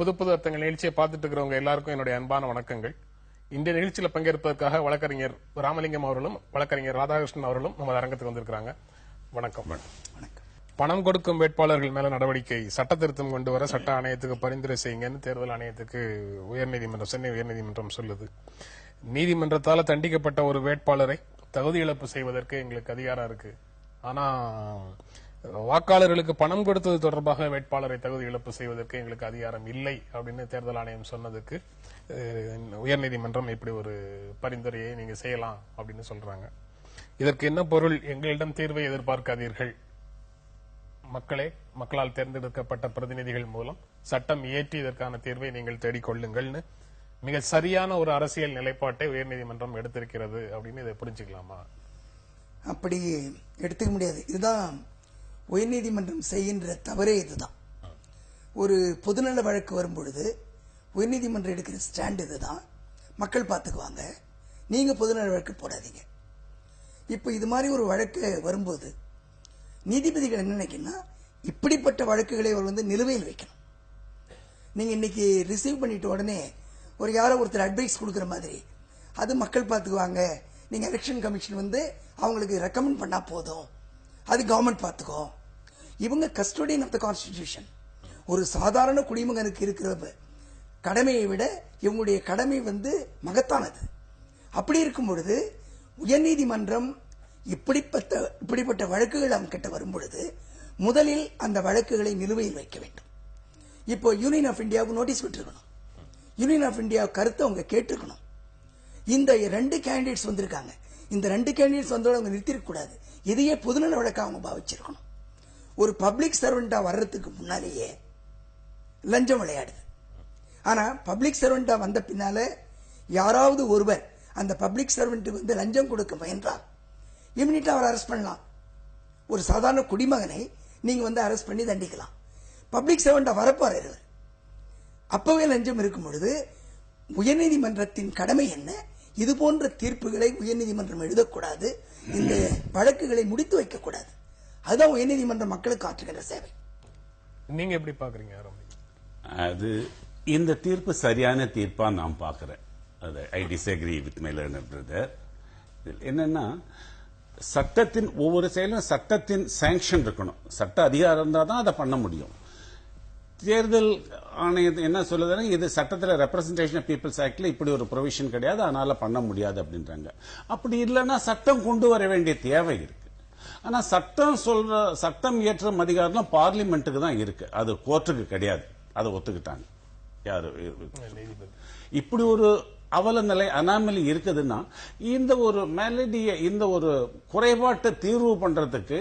புது புது அர்த்தங்கள் நிகழ்ச்சியை பார்த்துட்டு இருக்கிறவங்க எல்லாருக்கும் என்னுடைய அன்பான வணக்கங்கள். இந்த நிகழ்ச்சியில் பங்கேற்பதற்காக வழக்கறிஞர் ராமலிங்கம் அவர்களும் வழக்கறிஞர் ராதாகிருஷ்ணன் அவர்களும் நம்ம அரங்கத்துக்கு வந்திருக்கிறாங்க. வணக்கம். பணம் கொடுக்கும் வேட்பாளர்கள் மேல நடவடிக்கை சட்ட திருத்தம் கொண்டு வர சட்ட ஆணையத்துக்கு பரிந்துரை செய்யுங்கன்னு தேர்தல் ஆணையத்துக்கு உயர்நீதிமன்றம், சென்னை உயர்நீதிமன்றம் சொல்லுது. நீதிமன்றத்தால் தண்டிக்கப்பட்ட ஒரு வேட்பாளரை தகுதி இழப்பு செய்வதற்கு எங்களுக்கு அதிகாரம் இருக்கு. ஆனா வாக்காளர்களுக்கு பணம் கொடுத்தது தொடர்பாக வேட்பாளரை தகுதி இழப்பு செய்வதற்கு எங்களுக்கு அதிகாரம் இல்லை அப்படின்னு தேர்தல் ஆணையம் சொன்னதுக்கு உயர்நீதிமன்றம் இப்படி ஒரு பரிந்துரையை நீங்க செய்யலாம் அப்படின்னு சொல்றாங்க. இதற்கு என்ன பொருள்? எங்களிடம் தீர்வை எதிர்பார்க்காதீர்கள், மக்களே, மக்களால் தேர்ந்தெடுக்கப்பட்ட பிரதிநிதிகள் மூலம் சட்டம் இயற்றி இதற்கான தீர்வை நீங்கள் தேடிக்கொள்ளுங்கள்னு மிக சரியான ஒரு அரசியல் நிலைப்பாட்டை உயர்நீதிமன்றம் எடுத்திருக்கிறது அப்படின்னு இதை புரிஞ்சுக்கலாமா? அப்படி எடுத்துக்க முடியாது. இதுதான் உயர்நீதிமன்றம் செய்கின்ற தவறே. இதுதான் ஒரு பொதுநல வழக்கு வரும்பொழுது உயர்நீதிமன்றம் எடுக்கிற ஸ்டாண்ட் இதுதான். மக்கள் பார்த்துக்குவாங்க, நீங்க பொதுநல வழக்கு போடாதீங்க. இப்ப இது மாதிரி ஒரு வழக்கு வரும்போது நீதிபதிகள் என்ன நினைக்கணும்னா, இப்படிப்பட்ட வழக்குகளை அவர் நிலுவையில் வைக்கணும். நீங்க இன்னைக்கு ரிசீவ் பண்ணிட்டு உடனே ஒரு யாரோ ஒருத்தர் அட்வைஸ் கொடுக்குற மாதிரி அது மக்கள் பார்த்துக்குவாங்க, நீங்க எலெக்ஷன் கமிஷன் அவங்களுக்கு ரெக்கமெண்ட் பண்ணா போதும், அது கவர்மெண்ட் பார்த்துக்கோ. இவங்க கஸ்டோடியன் ஆஃப் த கான்ஸ்டிடியூஷன். ஒரு சாதாரண குடிமகனுக்கு இருக்கிற கடமையை விட இவங்களுடைய கடமை மகத்தானது. அப்படி இருக்கும் பொழுது உயர்நீதிமன்றம் இப்படிப்பட்ட வழக்குகள் அவங்க கிட்ட வரும் பொழுது முதலில் அந்த வழக்குகளை நிலுவையில் வைக்க வேண்டும். இப்போ யூனியன் ஆஃப் இந்தியாவுக்கு நோட்டீஸ் விட்டுருக்கணும், யூனியன் ஆஃப் இந்தியா கருத்தை அவங்க கேட்டிருக்கணும். இந்த 2 கேண்டிடேட்ஸ் வந்திருக்காங்க, இந்த 2 கேண்டிடேட்ஸ் வந்தோட அவங்க நிறுத்திருக்க கூடாது. இதையே பொதுநல வழக்கா அவங்க பாவிச்சிருக்கணும். ஒரு பப்ளிக் சர்வெண்டா வர்றதுக்கு முன்னாலேயே லஞ்சம் விளையாடுது. ஆனா பப்ளிக் சர்வெண்டா வந்த பின்னால யாராவது ஒருவர் அந்த பப்ளிக் சர்வெண்ட்டுக்கு லஞ்சம் கொடுக்க முயன்றால் இமிடியேட்டா அவர் அரெஸ்ட் பண்ணலாம். ஒரு சாதாரண குடிமகனை நீங்க அரெஸ்ட் பண்ணி தண்டிக்கலாம். பப்ளிக் சர்வெண்டா வரப்போறாரு, அப்பவே லஞ்சம் இருக்கும் பொழுது உயர்நீதிமன்றத்தின் கடமை என்ன? இது போன்ற தீர்ப்புகளை உயர்நீதிமன்றம் எழுதக்கூடாது, இந்த வழக்குகளை முடித்து வைக்கக்கூடாது. அதுதான் உயர்நீதிமன்றம் மக்களுக்கு ஆற்றுகின்ற சேவை. நீங்க எப்படி பாக்குறீங்க? அது இந்த தீர்ப்பு சரியான தீர்ப்பா நான் பாக்குறேன். I disagree with my learner brother. என்னன்னா, சட்டத்தின் ஒவ்வொரு செயலும் சட்டத்தின் சாங்ஷன் இருக்கணும். சட்ட அதிகாரம் இருந்தா தான் அதை பண்ண முடியும். தேர்தல் ஆணையம் என்ன சொல்லுதுன்னா, இது சட்டத்தில் ரெப்ரசன்டேஷன் ஆஃப் பீப்புள்ஸ் ஆக்ட்ல இப்படி ஒரு ப்ரொவிஷன் கிடையாது, அதனால பண்ண முடியாது அப்படின்றாங்க. அப்படி இல்லைன்னா சட்டம் கொண்டு வர வேண்டிய தேவை இருக்கு. ஆனா சட்டம் இயற்றும் அதிகாரம் பார்லிமெண்ட்டுக்கு தான் இருக்கு, அது கோர்ட்டுக்கு கிடையாது. அதை ஒத்துக்கிட்டாங்க யாரு. இப்படி ஒரு அவல நிலை அனாமலி இருக்குதுன்னா இந்த ஒரு மெலடியை, இந்த ஒரு குறைபாட்டை தீர்வு பண்றதுக்கு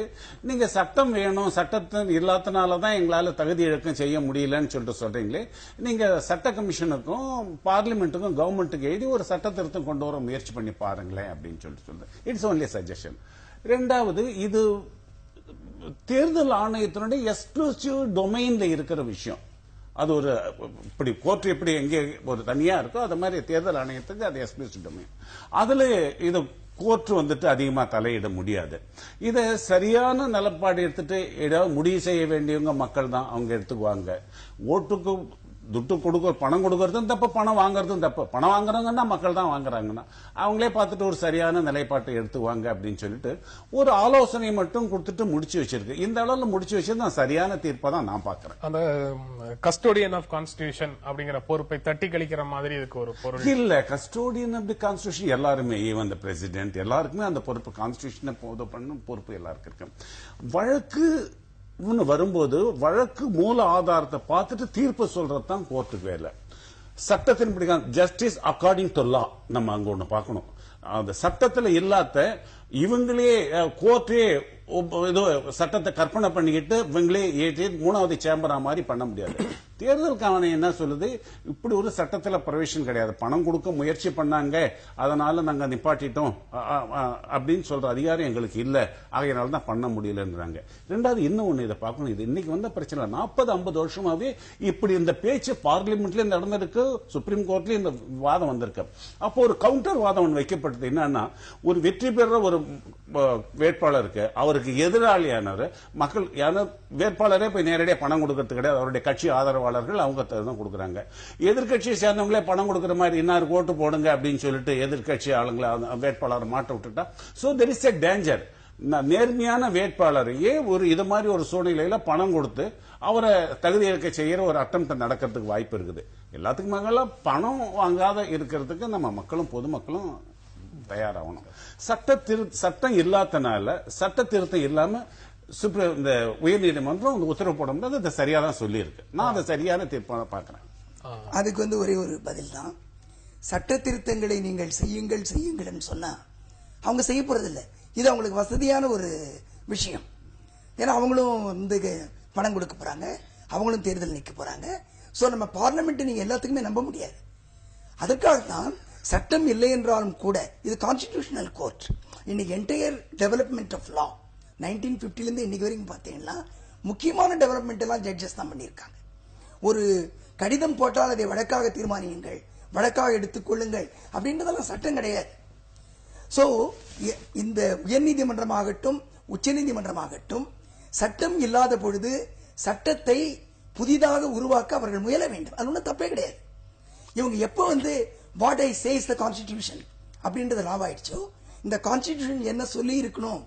நீங்க சட்டம் வேணும், சட்டத்தின் இல்லாதனாலதான் எங்களால தகுதி இழக்கம் செய்ய முடியலன்னு சொல்றீங்களே, நீங்க சட்ட கமிஷனுக்கும் பார்லிமெண்ட்டுக்கும் கவர்மெண்ட்டுக்கு எழுதி ஒரு சட்ட திருத்தம் கொண்டு வர முயற்சி பண்ணி பாருங்களேன் அப்படின்னு சொல்றேன். It's only suggestion. ரெண்டாவது, இது தேர்தல் ஆணையத்தினுடைய எக்ஸ்க்ளூசிவ் டொமைன்ல இருக்கிற விஷயம். அது ஒரு இப்படி கோர்ட் எப்படி எங்கே ஒரு தனியா இருக்கோ அது மாதிரி தேர்தல் ஆணையத்துக்கு அது எக்ஸ்க்ளூசிவ் டொமைன். அதுல இது கோர்ட் அதிகமா தலையிட முடியாது. இதை சரியான நிலப்பாடு எடுத்துட்டு ஏதாவது முடிவு செய்ய வேண்டியவங்க மக்கள் தான், அவங்க எடுத்துக்குவாங்க. ஓட்டுக்கு துட்டு பணம் கொடுக்கறதும் தப்பு, பணம் வாங்குறதும் தப்பு. பணம் வாங்குறாங்கன்னா மக்கள் தான் வாங்குறாங்கன்னா அவங்களே பார்த்துட்டு ஒரு சரியான நிலைப்பாட்டை எடுத்துவாங்க அப்படின்னு சொல்லிட்டு ஒரு ஆலோசனை மட்டும் கொடுத்துட்டு முடிச்சு வச்சிருக்கு. இந்த அளவுல முடிச்சு வச்சது நான் சரியான தீர்ப்பா தான் நான் பாக்குறேன். அந்த கஸ்டோடியன் ஆஃப் கான்ஸ்டிடியூஷன் அப்படிங்கிற பொறுப்பை தட்டி கழிக்கிற மாதிரி இதுக்கு ஒரு பொருள் இல்ல. கஸ்டோடியன் ஆஃப் தி கான்ஸ்டிடியூஷன் எல்லாருமே, ஈவன் தி பிரசிடென்ட், எல்லாருக்குமே அந்த பொறுப்பு, கான்ஸ்டிடியூஷனை போதோ பண்ணும் பொறுப்பு எல்லாருக்கும் இருக்கு. வழக்கு வரும்போது வழக்கு மூல ஆதாரத்தை பார்த்துட்டு தீர்ப்பு சொல்றதுதான் கோர்ட்டுக்கு வேலை. சட்டத்தின்படி ஜஸ்டிஸ் அக்கார்டிங் டு லா நம்ம அங்க ஒண்ணு பார்க்கணும். அந்த சட்டத்தில் இல்லாத இவங்களே கோர்ட்டே ஏதோ சட்டத்தை கற்பனை பண்ணிக்கிட்டு இவங்களே ஏற்றி 3வது சேம்பரா மாதிரி பண்ண முடியாது. தேர்தல் ஆணையம் என்ன சொல்லுது, இப்படி ஒரு சட்டத்தில் ப்ரொவிஷன் கிடையாது, பணம் கொடுக்க முயற்சி பண்ணாங்க அதனால நாங்க நிப்பாட்டிட்டோம் அப்படின்னு சொல்ற அதிகாரம் எங்களுக்கு இல்ல, ஆகையினால தான் பண்ண முடியலன்றாங்க. ரெண்டாவது இன்னும் ஒண்ணு இதை பார்க்கணும், இது இன்னைக்கு வந்த பிரச்சனை 40-50 வருஷமாவே இப்படி இந்த பேச்சு பார்லிமெண்ட்ல நடந்திருக்கு, சுப்ரீம் கோர்ட்ல இந்த வாதம் வந்திருக்கு. அப்போ ஒரு கவுண்டர் வாதம் ஒன்று வைக்கப்பட்டது. என்னன்னா, ஒரு வெற்றி பெற ஒரு வேட்பாளருக்கு அவருக்கு அவருக்கு எதிராளியானவர் மக்கள் வேட்பாளரே போய் நேரடியாக பணம் கொடுக்கறது கிடையாது. அவருடைய கட்சி ஆதரவாளர்கள் அவங்க தான் கொடுக்குறாங்க. எதிர்கட்சியை சேர்ந்தவங்களே பணம் கொடுக்குற மாதிரி இன்னார் ஓட்டு போடுங்க அப்படின்னு சொல்லிட்டு எதிர்கட்சி ஆளுங்களை வேட்பாளரை மாட்ட விட்டுட்டா so there is a danger. நேர்மையான வேட்பாளரையே ஒரு இது மாதிரி ஒரு சூழ்நிலையில பணம் கொடுத்து அவரை தகுதி இழக்க செய்யற ஒரு அட்டம்ப்ட் நடக்கிறதுக்கு வாய்ப்பு இருக்குது. எல்லாத்துக்கும் மேல பணம் வாங்காத இருக்கிறதுக்கு நம்ம மக்களும் பொதுமக்களும் தயாராகணும். சட்டம் இல்லாதனால சட்ட திருத்தம் இல்லாம இந்த உயர்நீதிமன்றம் உத்தரவு போடும்போது அதை சரியா தான் சொல்லி இருக்கு. நான் அதை சரியான தீர்ப்பாக பாக்குறேன். அதுக்கு ஒரே ஒரு பதில் தான், சட்ட திருத்தங்களை நீங்கள் செய்யுங்கள் சொன்னா அவங்க செய்ய போறதில்லை. இது அவங்களுக்கு வசதியான ஒரு விஷயம். ஏன்னா அவங்களும் பணம் கொடுக்க போறாங்க, அவங்களும் தேர்தல் நிற்க போறாங்க. சோ நம்ம பார்லிமெண்ட் நீங்க எல்லாத்துக்குமே நம்ப முடியாது. அதற்காகத்தான் சட்டம் இல்லை என்றாலும் கூட இது கான்ஸ்டிடியூஷனல் கோர்ட். இன்னைக்கு என்டையர் டெவலப்மெண்ட் ஆஃப் லா 1950 இருந்து இன்னைக்கு வரைக்கும் பாத்தீங்கன்னா முக்கியமான டெவலப்மெண்ட் எல்லாம் ஜட்ஜஸ் தான் பண்ணியிருக்காங்க. ஒரு கடிதம் போட்டால் அதை வழக்காக தீர்மானியுங்கள், வழக்காக எடுத்துக்கொள்ளுங்கள் அப்படின்றதெல்லாம் சட்டம் கிடையாது. சோ இந்த உயர்நீதிமன்றமாகட்டும் உச்சநீதிமன்றமாகட்டும் சட்டம் இல்லாத பொழுது சட்டத்தை புதிதாக உருவாக்க அவர்கள் முயல வேண்டும். அது ஒன்றும் தப்பே கிடையாது. இவங்க எப்போ what I says the constitution அப்படின்றது லாவ் ஆயிடுச்சோ, இந்த கான்ஸ்டிடியூஷன் என்ன சொல்லி இருக்கணும்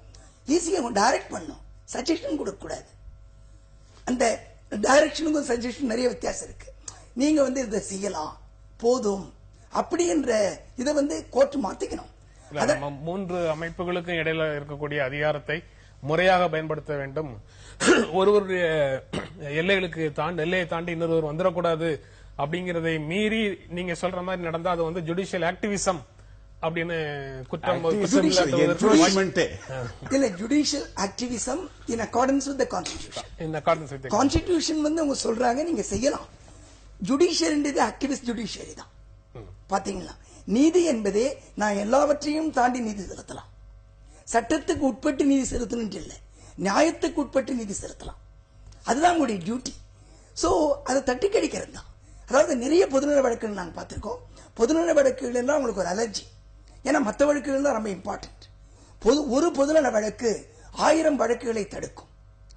ஈஸியாக டைரக்ட் பண்ணும், சஜஷன் கொடுக்க கூடாது. அந்த டைரக்ஷனுக்கும் சஜஷன் நிறைய வித்தியாசம் இருக்கு. நீங்க இதை செய்யலாம் போதும் அப்படி என்ற இதை கோர்ட் மாத்திக்கணும். மூன்று அமைப்புகளுக்கும் இடையில இருக்கக்கூடிய அதிகாரத்தை முறையாக பயன்படுத்த வேண்டும். ஒருவருடைய எல்லையை தாண்டி இன்னொருவர் வந்துடக்கூடாது அப்படிங்கறதை மீறி நீங்க சொல்ற மாதிரி நடந்தா அது ஜுடிஷியல் ஆக்டிவிசம் அப்படின்னு குற்றம். இல்ல, judicial activism in accordance with the constitution. In accordance with constitution அவங்க சொல்றாங்க நீங்க செய்யலாம். ஜுடிஷியரின்றது ஆக்டிவிஸ்ட் ஜுடிஷியரி தான். பாத்தீங்களா, நீதி என்பதே நான் எல்லாவற்றையும் தாண்டி நீதி செலுத்தலாம். சட்டத்துக்கு உட்பட்டு நீதி செலுத்தணும் இல்லை, நியாயத்துக்கு உட்பட்டு நீதி செலுத்தலாம். அதுதான் உங்களுடைய டியூட்டி. சோ அதை தட்டி கழிக்கிறது தான். அதாவது நிறைய பொதுநல வழக்குகள் நாங்கள் பார்த்திருக்கோம். பொதுநல வழக்குகள் எல்லாம் உங்களுக்கு ஒரு அலர்ஜி. ஏன்னா மற்ற வழக்குகள் தான் ரொம்ப இம்பார்ட்டன்ட். ஒரு பொதுநல வழக்கு 1000 வழக்குகளை தடுக்கும்.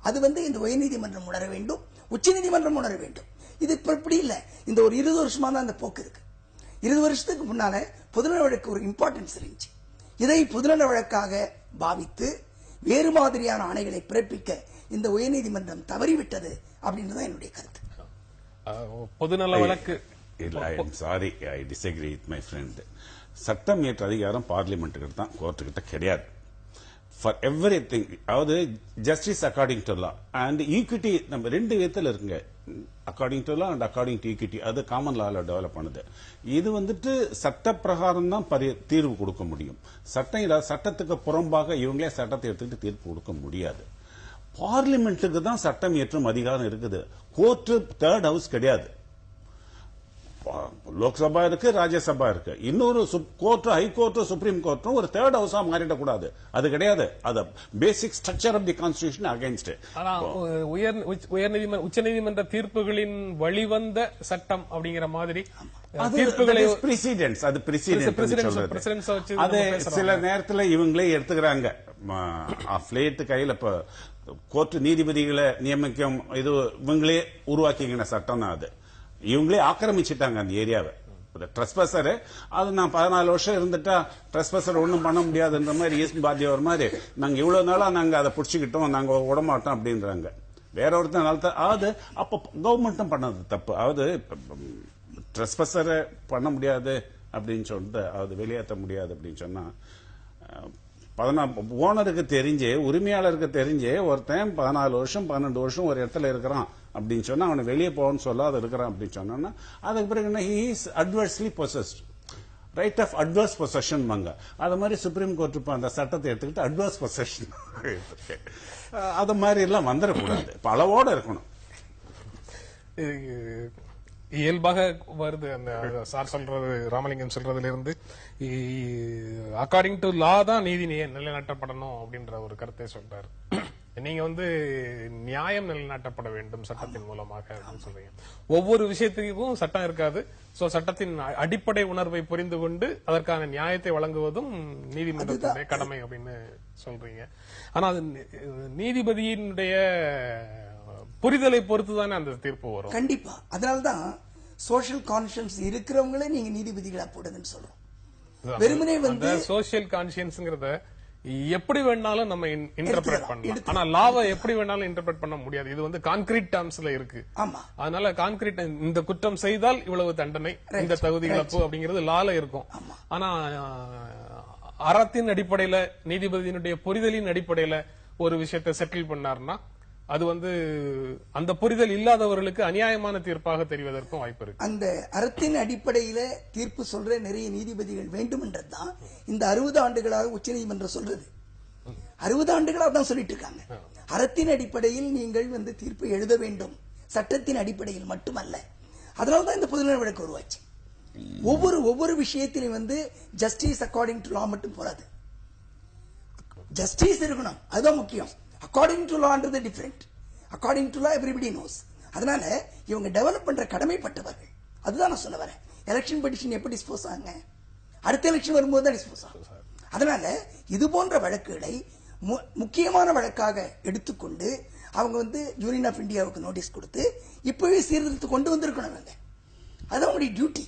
அது இந்த உயர்நீதிமன்றம் உணர வேண்டும், உச்சநீதிமன்றம் உணர வேண்டும். இது இப்படி இல்லை. இந்த ஒரு 20 வருஷமா தான் இந்த போக்கு இருக்கு. 20 வருஷத்துக்கு முன்னால பொதுநல வழக்கு ஒரு இம்பார்ட்டன்ஸ் இருந்துச்சு. இதை பொதுநல வழக்காக பாவித்து வேறு மாதிரியான ஆணைகளை பிறப்பிக்க இந்த உயர்நீதிமன்றம் தவறிவிட்டது அப்படின்றதான் என்னுடைய கருத்து. பொதுநல வழக்கு sorry, I disagree with my friend. சட்டம் இயற்ற அதிகாரம் பார்லிமெண்ட்டுக்கு தான், கோர்ட்டுக்கிட்ட கிடையாது. ஃபார் எவ்ரி திங், அதாவது justice according to law and equity நம்ம ரெண்டு விதத்தில் இருக்குங்க. According to law and according to equity, அது காமன் லால டெவலப் பண்ணுது. இது சட்ட பிரகாரம் தான் தீர்வு கொடுக்க முடியும். சட்டத்துக்கு புறம்பாக இவங்களே சட்டத்தை எடுத்துக்கிட்டு தீர்ப்பு கொடுக்க முடியாது. பார்லிமெண்ட்டுக்கு தான் சட்டம் இயற்றும் அதிகாரம் இருக்குது. கோர்ட் தேர்ட் ஹவுஸ் கிடையாது. லோக்சபா இருக்கு, ராஜ்யசபா இருக்கு. இன்னொரு கோர்ட், ஹை கோர்ட், சுப்ரீம் கோர்ட்டும் ஒரு தேர்ட் ஹவுஸா மாறிடக்கூடாது. அது கிடையாது. அது basic structure of the constitution against. உச்சநீதிமன்ற தீர்ப்புகளின் வழிவந்த சட்டம் அப்படிங்கிற மாதிரி தீர்ப்புகளை பிரசிடென்ட்ஸ், அது பிரசிடென்ட். அது சில நேரத்தில் இவங்களே எடுத்துக்கிறாங்க. பிளேட் கையில இப்ப கோர்ட் நீதிபதிகளை நியமிக்கும் இது இவங்களே உருவாக்கிக்கின சட்டம் தான். அது இவங்களே ஆக்கிரமிச்சுட்டாங்க அந்த ஏரியாவை. ட்ரெஸ்பஸர் அது நான் 14 வருஷம் இருந்துட்டா ட்ரெஸ்பஸர் ஒன்றும் பண்ண முடியாதுன்ற மாதிரி ஈஸ்ட் பாத்தியா ஒரு மாதிரி நாங்க இவ்வளவு நாளா நாங்க அதை பிடிச்சிக்கிட்டோம், நாங்க விடமாட்டோம் அப்படின்றாங்க. வேற ஒருத்தர் அது அப்ப கவர்மெண்ட்டும் பண்ணது தப்பு. அதாவது ட்ரெஸ்பஸரை பண்ண முடியாது அப்படின்னு சொல்லிட்டு அது வெளியேற்ற முடியாது அப்படின்னு சொன்னா ஓனருக்கு தெரிஞ்சு, உரிமையாளருக்கு தெரிஞ்சு ஒருத்தன் 14 வருஷம் 12 வருஷம் ஒரு இடத்துல இருக்கிறான் அப்படின்னு சொன்னா அவனை வெளியே போகணும்னு சொல்லாத இருக்கிறான் அப்படின்னு சொன்னா அதுக்கு பிறகு என்ன, he is adversely possessed, right of adverse possession வாங்க. அது மாதிரி சுப்ரீம் கோர்ட் இப்ப அந்த சட்டத்தை எடுத்துக்கிட்டு அட்வர்ஸ் பொசஷன் அது மாதிரி எல்லாம் வந்துடக்கூடாது. அளவோட இருக்கணும். இயல்பாக வருது அந்த சார் சொல்றது, ராமலிங்கம் சொல்றதுல இருந்து அக்கார்டிங் டு லா தான் நீதி நிலைநாட்டப்படணும் அப்படின்ற ஒரு கருத்தை சொல்றாரு. நீங்க நியாயம் நிலைநாட்டப்பட வேண்டும் சட்டத்தின் மூலமாக அப்படின்னு சொல்றீங்க. ஒவ்வொரு விஷயத்துக்கும் சட்டம் இருக்காது. சோ சட்டத்தின் அடிப்படை உணர்வை புரிந்து கொண்டு அதற்கான நியாயத்தை வழங்குவதும் நீதிமன்றத்தினுடைய கடமை அப்படின்னு சொல்றீங்க. ஆனா அது நீதிபதியினுடைய புரிதலை பொறுத்துதானே அந்த தீர்ப்பு வரும். கண்டிப்பா. அதனால்தான் சோஷியல் கான்சியன்ஸ் இருக்கிறவங்களே நீங்க நீதிபதிகளா போடுங்கன்னு சொல்றோம். வெறுமனே சோஷியல் கான்சியன்ஸ்ங்கறத எப்படி வேணாலும் நம்ம இன்டர்பிரட் பண்ணலாம். ஆனா லாவை எப்படி வேணாலும் இன்டர்பிரட் பண்ண முடியாது. இது கான்கிரீட் டேர்ம்ஸ்ல இருக்கு. அதனால கான்கிரீட் இந்த குற்றம் செய்தால் இவ்வளவு தண்டனை, இந்த தகுதி இழப்பு அப்படிங்கிறது லால இருக்கும். ஆனா அறத்தின் அடிப்படையில நீதிபதியினுடைய புரிதலின் அடிப்படையில ஒரு விஷயத்தை செட்டில் பண்ணார்னா அது அந்த புரிதல் இல்லாதவர்களுக்கு அநியாயமான தீர்ப்பாக தெரிவதற்கும் வாய்ப்பு இருக்கு. அந்த அறத்தின் அடிப்படையில தீர்ப்பு சொல்ற நிறைய நீதிபதிகள் வேண்டும் என்றதுதான் இந்த 60 ஆண்டுகளாக உச்சநீதிமன்றம் சொல்றது. 60 ஆண்டுகளாக தான் சொல்லிட்டு இருக்காங்க. அறத்தின் அடிப்படையில் நீங்கள் தீர்ப்பு எழுத வேண்டும், சட்டத்தின் அடிப்படையில் மட்டுமல்ல. அதனாலதான் இந்த பொதுநல வழக்கு உருவாச்சு. ஒவ்வொரு விஷயத்திலும் ஜஸ்டிஸ் அக்கார்டிங் டு லா மட்டும் போறாது, ஜஸ்டிஸ் இருக்கணும். அதுதான் முக்கியம். அக்கார்டிங் டு லான்றது different. According to law everybody knows. அதனால இவங்க டெவலப் பண்ற கடமைப்பட்டவர்கள். அதுதான் நான் சொல்ல வரேன். எலெக்ஷன் பெட்டிஷன் எப்படி டிஸ்போஸ் ஆகுங்க? அடுத்த எலெக்ஷன் வரும்போது தான் டிஸ்போஸ் ஆகும். அதனால இது போன்ற வழக்குகளை முக்கியமான வழக்காக எடுத்துக்கொண்டு அவங்க யூனியன் ஆஃப் இந்தியாவுக்கு நோட்டீஸ் கொடுத்து இப்பவே சீர்திருத்தம் கொண்டு வந்திருக்கணும். அதுதான் உங்களுடைய டியூட்டி.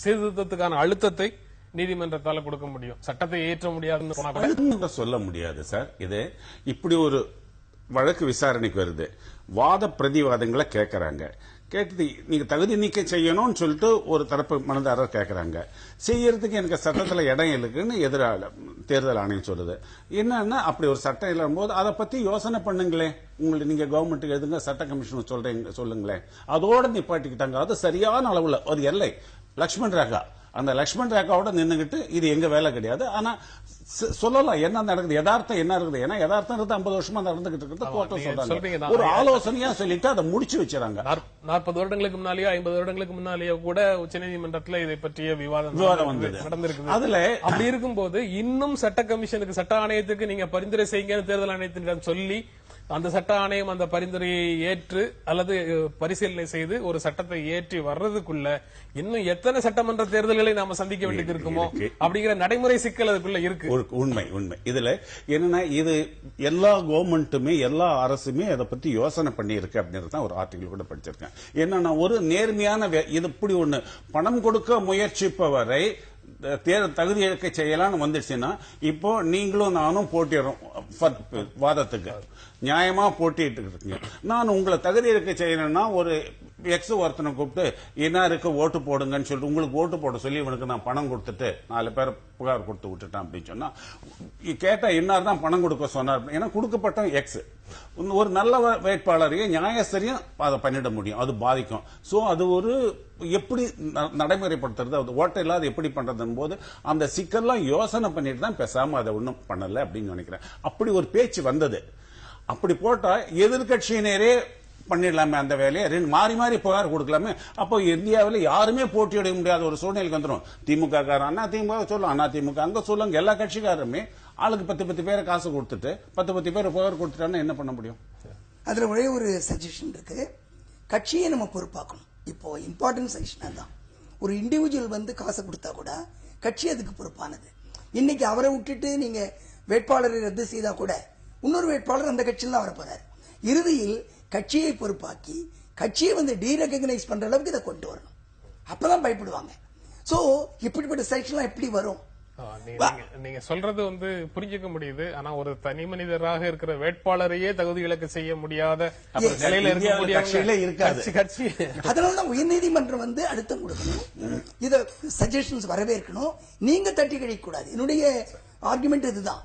சீர்திருத்தத்துக்கான அழுத்தத்தை நீதிமன்றத்தால கொடுக்க முடியும், சட்டத்தை ஏற்ற முடியாதுன்னு சொல்ல முடியாது சார். இது இப்படி ஒரு வழக்கு விசாரணைக்கு வருது, வாத பிரதிவாதங்களை கேட்கறாங்க. கேட்டு நீங்க தகுதி நீக்கம் செய்யணும்னு சொல்லிட்டு ஒரு தரப்பு மனுதாரர் கேட்கறாங்க. செய்யறதுக்கு எனக்கு சட்டத்துல இடம் இருக்குன்னு எதிரால தேர்தல் ஆணையம் சொல்லுது. என்னன்னா அப்படி ஒரு சட்டம் இல்லாம போது அதை பத்தி யோசனை பண்ணுங்களேன். உங்களுக்கு நீங்க கவர்மெண்ட்டுக்கு எதுங்க சட்ட கமிஷன் சொல்லுங்களேன். அதோட நிப்பாட்டிக்கிட்டாங்க. அது சரியான அளவுல ஒரு எல்லை லக்ஷ்மண் ரேகா. அந்த லக்ஷ்மண் ரேகாவோட நின்னுகிட்டு இது எங்க வேலை கிடையாது. ஆனா சொல்லலாம் என்ன நடக்குது, யதார்த்தம் என்ன இருக்குது. ஏன்னா யதார்த்தம் 50 வருஷமா நடந்துகிட்டு இருக்கிறது கோர்ட்ல சொல்றாங்க. ஒரு ஆலோசனையா சொல்லிட்டு அதை முடிச்சு வச்சுறாங்க. 40 வருடங்களுக்கு முன்னாலேயோ 50 வருடங்களுக்கு முன்னாலேயோ கூட உச்சநீதிமன்றத்தில் இதை பற்றிய விவாதம் நடந்திருக்கு. அதுல அப்படி இருக்கும்போது இன்னும் சட்ட கமிஷனுக்கு, சட்ட ஆணையத்துக்கு நீங்க பரிந்துரை செய்யுங்க தேர்தல் ஆணையத்திடம் சொல்லி அந்த சட்ட ஆணையம் அந்த பரிந்துரையை ஏற்று அல்லது பரிசீலனை செய்து ஒரு சட்டத்தை ஏற்றி வர்றதுக்குள்ள இன்னும் எத்தனை சட்டமன்ற தேர்தல்களை நாம சந்திக்க வேண்டியது இருக்குமோ அப்படிங்கிற நடைமுறை சிக்கல் அதுக்குள்ள இருக்கு. உண்மை. இதுல என்னன்னா இது எல்லா கவர்மெண்ட்டுமே எல்லா அரசுமே அதை பத்தி யோசனை பண்ணி இருக்கு அப்படின்னு ஒரு ஆர்டிகல் கூட படிச்சிருக்கேன். என்னன்னா ஒரு நேர்மையான இது இப்படி ஒண்ணு பணம் கொடுக்க முயற்சிப்பவரை தகுதி இழக்க செய்யலாம்னு வந்துடுச்சுன்னா இப்போ நீங்களும் நானும் போட்டிடுறோம் வாதத்துக்கு, நியாயமா போட்டிட்டு இருக்கீங்க. நான் உங்களை தகுதி இழக்க செய்யணும்னா ஒரு எக்ஸ் ஒருத்தனை கூப்பிட்டு இன்னாருக்கு ஓட்டு போடுங்கன்னு சொல்லிட்டு உங்களுக்கு ஓட்டு போட சொல்லி இவனுக்கு நான் பணம் கொடுத்துட்டு 4 பேர் புகார் கொடுத்து விட்டுட்டேன் அப்படின்னு சொன்னா கேட்டா இன்னார் தான் பணம் கொடுக்க சொன்னார். ஏன்னா கொடுக்கப்பட்ட எக்ஸ் ஒரு நல்ல வேட்பாளரையும் நியாயஸ்தரையும் அதை பண்ணிட முடியும், அது பாதிக்கும். சோ அது ஒரு எப்படி நடைமுறைப்படுத்துறது, அது ஓட்ட இல்லாத எப்படி பண்றதுன்னு போது அந்த சிக்கல்லாம் யோசனை பண்ணிட்டு தான் பேசாம அதை ஒன்றும் பண்ணல அப்படின்னு நினைக்கிறேன். அப்படி ஒரு பேச்சு வந்தது. அப்படி போட்டா எதிர்கட்சியினரே பண்ணிடலாமே அந்த வேலையை, மாறி மாறி புகார் கொடுக்கலாமே. அப்போ இந்தியாவில் யாருமே போட்டியிட முடியாத ஒரு சூழ்நிலைக்கு வந்துடும். திமுக காரன் அண்ணா திமுக சொல்லும், அண்ணா திமுக அங்க சொல்லுங்க, எல்லா கட்சிக்காரருமே ஆளுக்கு 10 பேரை காசு கொடுத்துட்டு 10 பேரை புகார் கொடுத்துட்டாங்கன்னா என்ன பண்ண முடியும்? அதுல ஒரே ஒரு சஜஷன் இருக்கு. கட்சியை நம்ம பொறுப்பாக்கணும். இப்போ இம்பார்ட்டன்ட் சஜஷன் தான். ஒரு இண்டிவிஜுவல் காசை கொடுத்தா கூட கட்சி அதுக்கு பொறுப்பானது. இன்னைக்கு அவரை விட்டுட்டு நீங்க வேட்பாளரை ரத்து செய்தா கூட இன்னொரு வேட்பாளர் அந்த கட்சியில் தான் வரப்போறாரு. இறுதியில் கட்சியை பொறுப்பாக்கி கட்சியை டீரெகனைஸ் பண்ற அளவுக்கு இதை கொண்டு வரணும். அப்பதான் பயப்படுவாங்க. சோ இப்படிப்பட்ட செக்ஷன்லாம் எப்படி வரும்? நீங்க சொல்றது புரிஞ்சுக்க முடியுது. ஆனா ஒரு தனி மனிதராக இருக்கிற வேட்பாளரையே தகுதி இழக்க செய்ய முடியாத நிலையில இருக்க கட்சி. அதனாலதான் உயர்நீதிமன்றம் அழுத்தம் கொடுக்கணும், இத சஜஷன்ஸ் வரவேற்கணும். நீங்க தட்டி கழிக்க கூடாது. என்னுடைய ஆர்குமெண்ட் இதுதான்.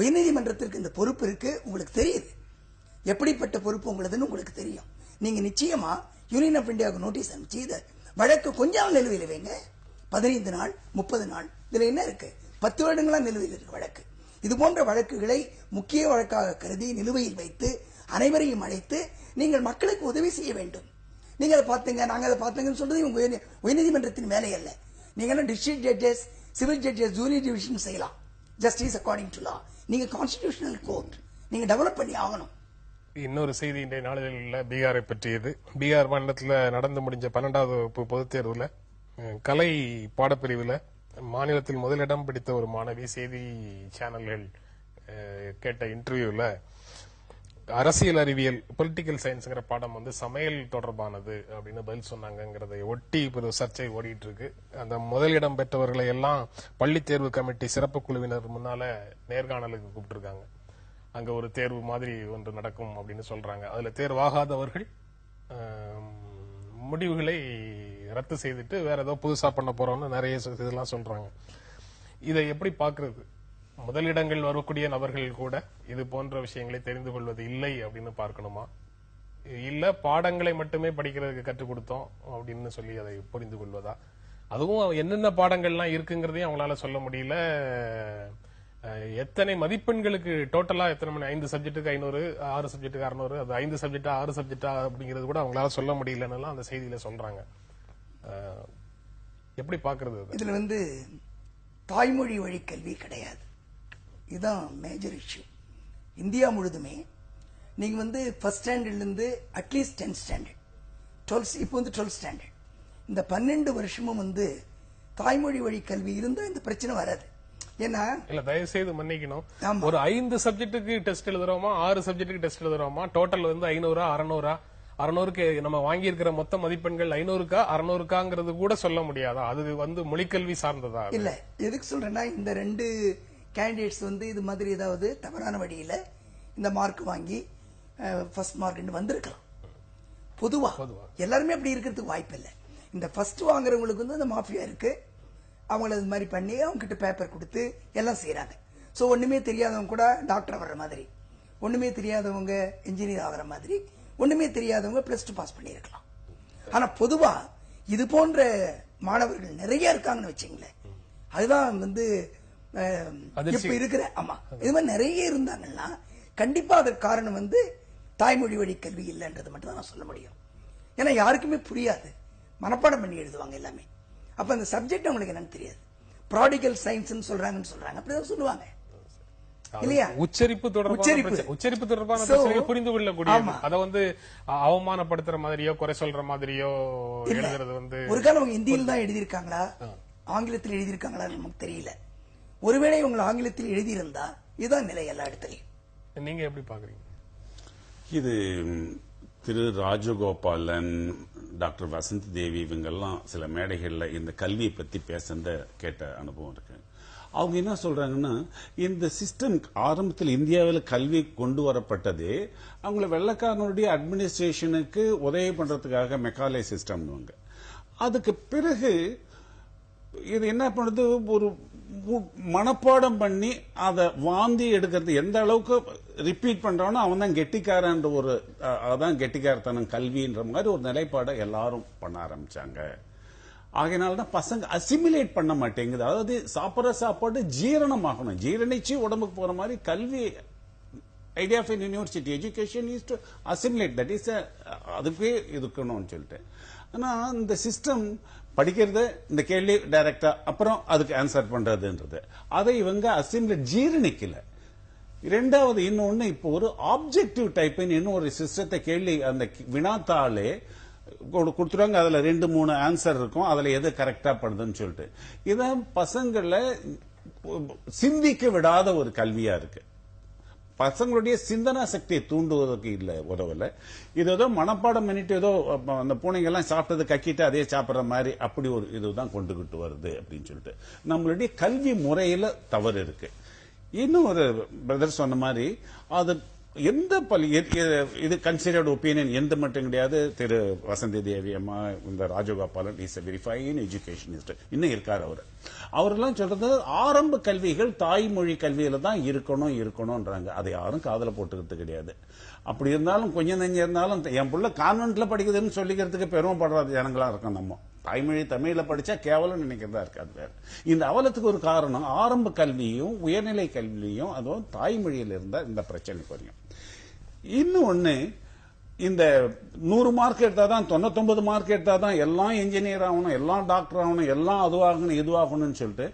உயர்நீதிமன்றத்திற்கு இந்த பொறுப்பு இருக்கு, உங்களுக்கு தெரியுது. எப்படிப்பட்ட பொறுப்பு உங்களுதுன்னு உங்களுக்கு தெரியும். நீங்க நிச்சயமா யூனியன் ஆஃப் இந்தியாவுக்கு நோட்டீஸ் அனுப்பிச்சு இத வழக்கு கொஞ்சம் நிலுவையில் வைங்க. 15 நாள் 30 நாள் இதுல என்ன இருக்கு? 10 வருடங்களா நிலுவையில் இருக்கு வழக்கு. இது போன்ற வழக்குகளை முக்கிய வழக்காக கருதி நிலுவையில் வைத்து அனைவரையும் அழைத்து நீங்கள் மக்களுக்கு உதவி செய்ய வேண்டும். நீங்க அதை பார்த்தீங்க, நாங்க அதை பார்த்தீங்கன்னு சொல்றது உயர்நீதிமன்றத்தின் வேலை அல்ல. நீங்க district judges, civil judges, junior division செய்யலாம், ஜஸ்டிஸ் அக்கார்டிங் டு லா. நீங்க கான்ஸ்டிடியூஷனல் கோர்ட், நீங்க டெவலப் பண்ணி ஆகணும். இன்னொரு செய்தி இன்றைய நாளிதழில் பீகாரை பற்றியது. பீகார் மாநிலத்தில் நடந்து முடிஞ்ச 12வது வகுப்பு பொதுத் தேர்வுல கலை பாடப்பிரிவுல மாநிலத்தில் முதலிடம் பிடித்த ஒரு மாணவி செய்தி சேனல்கள் கேட்ட இன்டர்வியூல அரசியல் அறிவியல் பொலிட்டிக்கல் சயின்ஸ்ங்கிற பாடம் வந்து சமையல் தொடர்பானது அப்படின்னு பதில் சொன்னாங்கிறதை ஒட்டி ஒரு சர்ச்சை ஓடிட்டு இருக்கு. அந்த முதலிடம் பெற்றவர்களை எல்லாம் பள்ளி தேர்வு கமிட்டி சிறப்பு குழுவினர் முன்னால நேர்காணலுக்கு கூப்பிட்டுருக்காங்க. அங்க ஒரு தேர்வு மாதிரி ஒன்று நடக்கும் அப்படின்னு சொல்றாங்க. அதுல தேர்வாகாதவர்கள் முடிவுகளை ரத்து செய்துட்டு வேற ஏதோ புதுசா பண்ண போறோம்னு நிறைய இதெல்லாம் சொல்றாங்க. இதை எப்படி பாக்குறது? முதலிடங்கள் வரக்கூடிய நபர்கள் கூட இது போன்ற விஷயங்களை தெரிந்து கொள்வது இல்லை அப்படின்னு பார்க்கணுமா, இல்ல பாடங்களை மட்டுமே படிக்கிறதுக்கு கற்றுக் கொடுத்தோம் அப்படின்னு சொல்லி அதை புரிந்து கொள்வதா? அதுவும் என்னென்ன பாடங்கள்லாம் இருக்குங்கிறதையும் அவங்களால சொல்ல முடியல. எத்தனை மதிப்பெண்களுக்கு டோட்டலா எத்தனை மணி 5 சப்ஜெக்ட்டுக்கு 500, 6 சப்ஜெக்ட்டுக்கு 600, அது 5 சப்ஜெக்டா 6 சப்ஜெக்டா அப்படிங்கிறது கூட அவங்களால சொல்ல முடியலன்னு அந்த செய்தியில சொல்றாங்க. எப்படி பாக்குறது? இதுல தாய்மொழி வழி கல்வி கிடையாது. இதுதான் மேஜர் இஷ்யூ. இந்தியா முழுதுமே நீங்க ஃபர்ஸ்ட் ஸ்டாண்டர்ட்ல இருந்து அட்லீஸ்ட் 10th ஸ்டாண்டர்ட் 12th இப்போ 12th ஸ்டாண்டர்ட் இந்த 12 வருஷமும் தாய்மொழி வழி கல்வி இருந்தா இந்த பிரச்சனை வராது. ஏன்னா இல்ல, தயவு செய்து மன்னிக்கணும், ஒரு 5 சப்ஜெக்ட்டுக்கு டெஸ்ட் எழுதுறோமா 6 சப்ஜெக்ட்டுக்கு டெஸ்ட் எழுதுறோமா டோட்டல் 500 600 600க்கு நம்ம வாங்கி இருக்கிற மொத்த மதிப்பெண்கள் 500க்கா 600க்காங்கிறது கூட சொல்ல முடியாதா? அது மொழிக்கல்வி சார்ந்ததா? இல்ல, எதுக்கு சொல்றேன்னா இந்த 2 கேண்டிடேட்ஸ் இது மாதிரி ஏதாவது தவறான வழியில இந்த மார்க் வாங்கி ஃபர்ஸ்ட் மார்க் வந்திருக்கலாம். பொதுவா எல்லாருமே அப்படி இருக்கிறதுக்கு வாய்ப்பு இல்லை. இந்த ஃபர்ஸ்ட் வாங்குறவங்களுக்கு அந்த மாஃபியா இருக்கு. அவங்கள இது மாதிரி பண்ணி அவங்க கிட்ட பேப்பர் கொடுத்து எல்லாம் செய்யறாங்க. சோ ஒண்ணுமே தெரியாதவங்க கூட டாக்டர் வர்ற மாதிரி, ஒண்ணுமே தெரியாதவங்க இன்ஜினியர் ஆகிற மாதிரி, ஒண்ணுமே தெரியாதவங்க +2 பாஸ் பண்ணிருக்கலாம். ஆனா பொதுவா இது போன்ற மாணவர்கள் நிறைய இருக்காங்கன்னு வச்சுங்களேன். அதுதான் இப்ப இருக்கிற ஆமா இது மாதிரி நிறைய இருந்தாங்கன்னா கண்டிப்பா அதற்கு காரணம் தாய்மொழி வழி கல்வி இல்லைன்றது மட்டும் தான் நான் சொல்ல முடியும். ஏன்னா யாருக்குமே புரியாது, மனப்பாடம் பண்ணி எழுதுவாங்க எல்லாமே. அப்ப அந்த சப்ஜெக்ட் அவங்களுக்கு என்னன்னு தெரியாது. ப்ராடிகல் சயின்ஸ் சொல்றாங்கன்னு சொல்றாங்க, அப்படிதான் சொல்லுவாங்க இல்லையா? உச்சரிப்பு தொடர்பான பிரச்சனைகள் புரிந்து கொள்ளக்கூடியது. அதை அவமானப்படுத்துற மாதிரியோ குறை சொல்ற மாதிரியோ எழுதுறது ஒரு காலம் அவங்க ஹிந்தியில் தான் எழுதியிருக்காங்களா ஆங்கிலத்தில் எழுதியிருக்காங்களா நமக்கு தெரியல. ஒருவேளை இவங்க ஆங்கிலத்தில் எழுதியிருந்தா இதுதான் நிலை எல்லா இடத்துலயும். நீங்க எப்படி பாக்குறீங்க? இது திரு ராஜகோபாலன், டாக்டர் வசந்தி தேவி இவங்கெல்லாம் சில மேடைகள்ல இந்த கல்வியை பத்தி பேசுறத கேட்ட அனுபவம் இருக்கு. அவங்க என்ன சொல்றாங்கன்னா, இந்த சிஸ்டம் ஆரம்பத்தில் இந்தியாவில் கல்வி கொண்டு வரப்பட்டதே அவங்கள வெள்ளக்காரனுடைய அட்மினிஸ்ட்ரேஷனுக்கு உதவி பண்றதுக்காக மெக்காலே சிஸ்டம். அதுக்கு பிறகு இது என்ன பண்ணுது, ஒரு மனப்பாடம் பண்ணி அதை வாந்தி எடுக்கிறது. எந்த அளவுக்கு ரிப்பீட் பண்றானோ அவன் தான் கெட்டிக்காரன்ற ஒரு அதான் கெட்டிக்காரத்தனம் கல்வின்ற மாதிரி ஒரு நிலைப்பாடை எல்லாரும் பண்ண ஆரம்பிச்சாங்க. ஆகையினால்தான் பசங்க அசிமிலேட் பண்ண மாட்டேங்குது. அதாவது சாப்பிட்ற சாப்பாடு ஜீரணமாகணும், ஜீரணிச்சு உடம்புக்கு போற மாதிரி கல்வி idea of university education is to assimilate, that is அதுக்கே இருக்கணும்னு சொல்லிட்டு. ஆனா இந்த சிஸ்டம் படிக்கிறது, இந்த கேள்வி டைரக்டா அப்புறம் அதுக்கு ஆன்சர் பண்றதுன்றது அதை இவங்க அசிமிலேட் ஜீரணிக்கல. இரண்டாவது இன்னொன்னு, இப்போ ஒரு ஆப்ஜெக்டிவ் டைப் இன்னும் ஒரு சிஸ்டத்தை கேள்வி அந்த வினாத்தாளே கொடுத்துருவாங்க. அதுல 2-3 ஆன்சர் இருக்கும், அதுல எது கரெக்டா படுதுன்னு சொல்லிட்டு இதான் பசங்களை சிந்திக்க விடாத ஒரு கல்வியா இருக்கு. பசங்களுடைய சிந்தனா சக்தியை தூண்டுவதற்கு இல்ல உதவல. இது ஏதோ மனப்பாடம் பண்ணிட்டு ஏதோ அந்த பூனைங்கெல்லாம் சாப்பிட்டது கக்கிட்டு அதே சாப்பிட்ற மாதிரி அப்படி ஒரு இதுதான் கொண்டுகிட்டு வருது அப்படின்னு சொல்லிட்டு நம்மளுடைய கல்வி முறையில தவறு இருக்கு. இன்னும் ஒரு பிரதர் சொன்ன மாதிரி அது எந்த இது கன்சிடர்ட் ஒப்பீனியன் எந்த மட்டும் கிடையாது. திரு வசந்தி தேவி அம்மா, இந்த Rajagopalan is a very fine educationist இன்னும் இருக்காரு. அவரெல்லாம் சொல்றது ஆரம்ப கல்விகள் தாய்மொழி கல்வியில தான் இருக்கணும்ன்றாங்க. அதை யாரும் காதல போட்டுக்கிறது கிடையாது. அப்படி இருந்தாலும் கொஞ்சம் நெஞ்சம் இருந்தாலும் என் புள்ள கான்வென்ட்ல படிக்குதுன்னு சொல்லிக்கிறதுக்கு பெருமைப்படுற ஜனங்களா இருக்கும். நம்ம தாய்மொழி தமிழ்ல படிச்சா கேவலம் நினைக்கிறதா இருக்காது. வேற இந்த அவலத்துக்கு ஒரு காரணம் ஆரம்ப கல்வியும் உயர்நிலை கல்வியும் அதுவும் தாய்மொழியில் இருந்தா இந்த பிரச்சனை குறையும். இன்னும் ஒண்ணு, இந்த 100 மார்க் எடுத்தாதான் 99 மார்க் எடுத்தாதான் எல்லாம் இன்ஜினியர் ஆகணும், எல்லாம் டாக்டர் ஆகணும், எல்லாம் அதுவாகணும் இதுவாகணும்னு சொல்லிட்டு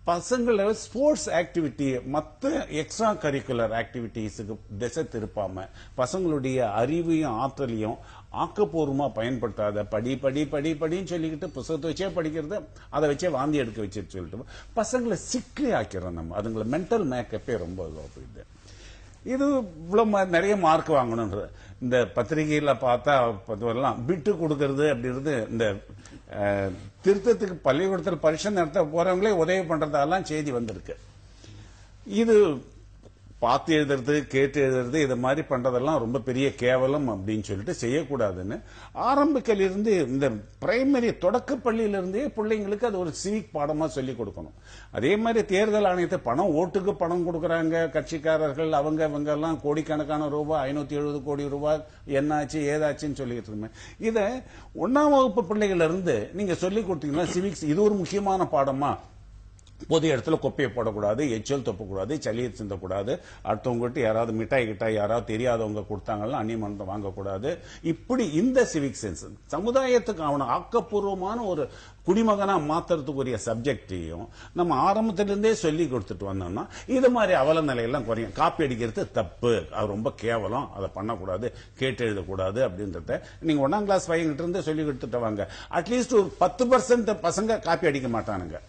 பசங்களை ஸ்போர்ட்ஸ் ஆக்டிவிட்டி மற்ற எக்ஸ்ட்ரா கரிக்குலர் ஆக்டிவிட்டிஸுக்கு திசை திருப்பாம பசங்களுடைய அறிவையும் ஆற்றலையும் ஆக்கப்பூர்வமா பயன்படுத்தாத படி படி படி படின்னு சொல்லிக்கிட்டு புத்தகத்தை வச்சே படிக்கிறது, அதை வச்சே வாந்தி எடுக்க வச்சுட்டு சொல்லிட்டு பசங்களை சிக்கலி ஆக்கிறோம். நம்ம அதுங்களை மென்டல் மேக்கப்பே ரொம்ப போயிடுது. இது இவ்வளவு நிறைய மார்க் வாங்கணும்ன்ற இந்த பத்திரிகையில பார்த்தா விட்டு கொடுக்கறது அப்படின்றது, இந்த திருத்தத்துக்கு பள்ளிக்கூடத்தில் பரீட்சை நடத்த போறவங்களே உதவி பண்றதெல்லாம் செய்தி வந்திருக்கு. இது பார்த்து எழுதுறது கேட்டு எழுதுறது இது மாதிரி பண்றதெல்லாம் ரொம்ப பெரிய கேவலம் அப்படின்னு சொல்லிட்டு செய்யக்கூடாதுன்னு ஆரம்ப கல்வியிலிருந்து இந்த பிரைமரி தொடக்க பள்ளியிலிருந்தே பிள்ளைங்களுக்கு அது ஒரு சிவிக் பாடமா சொல்லி கொடுக்கணும். அதே மாதிரி தேர்தல் ஆணையத்தை பணம் ஓட்டுக்கு பணம் கொடுக்கறாங்க கட்சிக்காரர்கள், அவங்க இவங்க எல்லாம் கோடிக்கணக்கான ரூபாய் 570 கோடி ரூபாய் என்னாச்சு ஏதாச்சுன்னு சொல்லிட்டு இருந்தேன். இதை 1ஆம் வகுப்பு பிள்ளைகள் இருந்து நீங்க சொல்லி கொடுத்தீங்கன்னா சிவிக்ஸ் இது ஒரு முக்கியமான பாடமா, பொது இடத்துல கொப்பையை போடக்கூடாது, எச்சல் தொப்பக்கூடாது, சளியை சிந்தக்கூடாது, அடுத்தவங்ககிட்ட யாராவது மிட்டாய் கிட்டாய் யாராவது தெரியாதவங்க கொடுத்தாங்கன்னா அந்நியமனத்தை வாங்கக்கூடாது. இப்படி இந்த சிவிக் சென்ஸ் சமுதாயத்துக்கு அவனை ஆக்கப்பூர்வமான ஒரு குடிமகனா மாத்துறதுக்குரிய சப்ஜெக்டையும் நம்ம ஆரம்பத்திலிருந்தே சொல்லி கொடுத்துட்டு வந்தோம்னா இது மாதிரி அவல நிலையெல்லாம் குறையும். காப்பி அடிக்கிறது தப்பு, அது ரொம்ப கேவலம், அதை பண்ணக்கூடாது, கேட்டு எழுதக்கூடாது அப்படின்றத நீங்க 1ஆம் கிளாஸ் பையன்கிட்ட இருந்து சொல்லி கொடுத்துட்டு வாங்க. அட்லீஸ்ட் ஒரு 10% பசங்க காப்பி அடிக்க மாட்டானுங்க.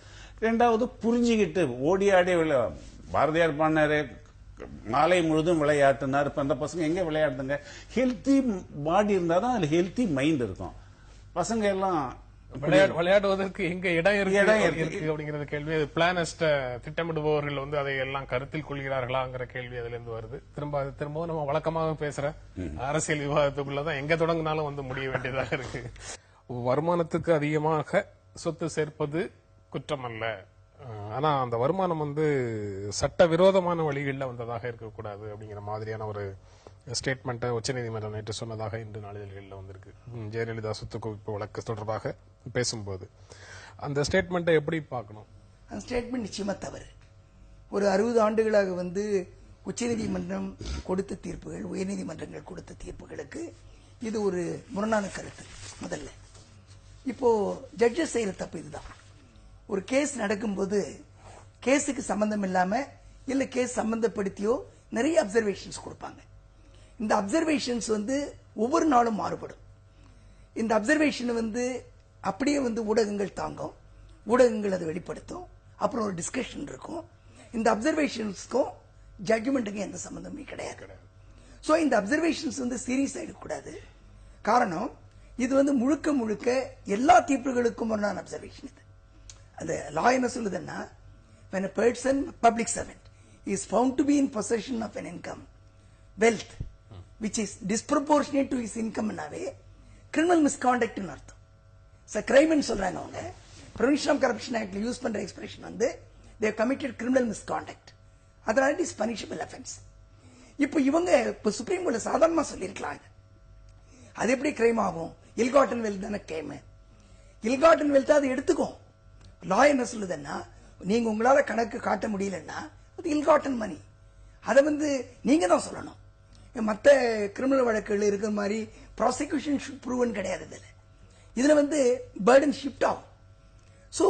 ரெண்டாவது புரிஞ்சுக்கிட்டு ஓடியாடி பாரதியார் பண்ணாரு மாலை முழுதும் விளையாட்டுனார். இப்ப அந்த பசங்க எங்க விளையாடுதுங்க? ஹெல்த்தி பாடி இருந்தாதான் அதுல ஹெல்த்தி மைண்ட் இருக்கும். பசங்க எல்லாம் விளையாடுவதற்கு எங்க இடம் இருக்கு அப்படிங்கிற கேள்வி. பிளானிஸ்ட திட்டமிடுபவர்கள் வந்து அதை எல்லாம் கருத்தில் கொள்கிறார்களாங்கிற கேள்வி அதுல இருந்து வருது. திரும்பவும் நம்ம வழக்கமாக பேசுற அரசியல் விவாதத்துக்குள்ளதான் எங்க தொடங்கினாலும் வந்து முடிய வேண்டியதாக இருக்கு. வருமானத்துக்கு அதிகமாக சொத்து சேர்ப்பது குற்றம் அல்ல, ஆனா அந்த வருமானம் வந்து சட்ட விரோதமான வழிகளில் வந்ததாக இருக்கக்கூடாது அப்படிங்கிற மாதிரியான ஒரு ஸ்டேட்மெண்ட்டை உச்சநீதிமன்றம் நேற்று சொன்னதாக இன்று நாளிதழ்களில் வந்திருக்கு. ஜெயலலிதா சொத்து குவிப்பு வழக்கு தொடர்பாக பேசும்போது அந்த ஸ்டேட்மெண்ட்டை எப்படி பார்க்கணும்? அந்த ஸ்டேட்மெண்ட் நிச்சயமா தவறு. ஒரு 60 ஆண்டுகளாக வந்து உச்சநீதிமன்றம் கொடுத்த தீர்ப்புகள், உயர்நீதிமன்றங்கள் கொடுத்த தீர்ப்புகளுக்கு இது ஒரு முரணான கருத்து. முதல்ல இப்போ ஜட்ஜஸ் செய்யற தப்பு இதுதான். ஒரு கேஸ் நடக்கும்போது கேஸுக்கு சம்பந்தம் இல்லாம இல்ல கேஸ் சம்பந்தப்படுத்தியோ நிறைய அப்சர்வேஷன்ஸ் கொடுப்பாங்க. இந்த அப்சர்வேஷன்ஸ் வந்து ஒவ்வொரு நாளும் மாறுபடும். இந்த அப்சர்வேஷன் வந்து அப்படியே வந்து ஊடகங்கள் தாங்கும், ஊடகங்கள் அதை வெளிப்படுத்தும், அப்புறம் ஒரு டிஸ்கஷன் இருக்கும். இந்த அப்சர்வேஷன்ஸ்க்கும் ஜட்ஜ்மெண்ட்டுக்கும் எந்த சம்பந்தமே கிடையாது. சோ இந்த அப்சர்வேஷன்ஸ் வந்து சீரியஸ் ஆயிடக்கூடாது. காரணம் இது வந்து முழுக்க முழுக்க எல்லா தீர்ப்புகளுக்கும் முரணான அப்சர்வேஷன். இது அந்த லா என்ன சொல்லுதுன்னா, when a person, public servant, is found to be in possession of an income, wealth, which is disproportionate to his income னாவே criminal misconduct ன்னு அர்த்தம். crime ன்னு சொல்றாங்க அவங்க. Prevention of Corruption Act use பண்ற எக்ஸ்பிரஷன் வந்து they have committed criminal misconduct. அதனால it is punishable offense. இப்போ இவங்க இப்போ சுப்ரீம் கோர்ட்ல சாதாரணமா சொல்லியிருக்கலாம், அது எப்படி கிரைம் ஆகும்? இல்காட்டன் வெல்த் தானே கிரைம். இல்காட்டன் வெல்த் அதை எடுத்துக்கும். லா என்ன சொல்லுதுன்னா, நீங்க உங்களால கணக்கு காட்ட முடியலன்னா அது இல்காட்டன் மணி, அதை வந்து நீங்க தான் சொல்லணும். மற்ற கிரிமினல் வழக்குகள் இருக்கிற மாதிரி ப்ராசிக்யூஷன் ப்ரூவன் கிடையாது. இதுல வந்து பர்டன் ஷிஃப்ட் ஆகும். சோ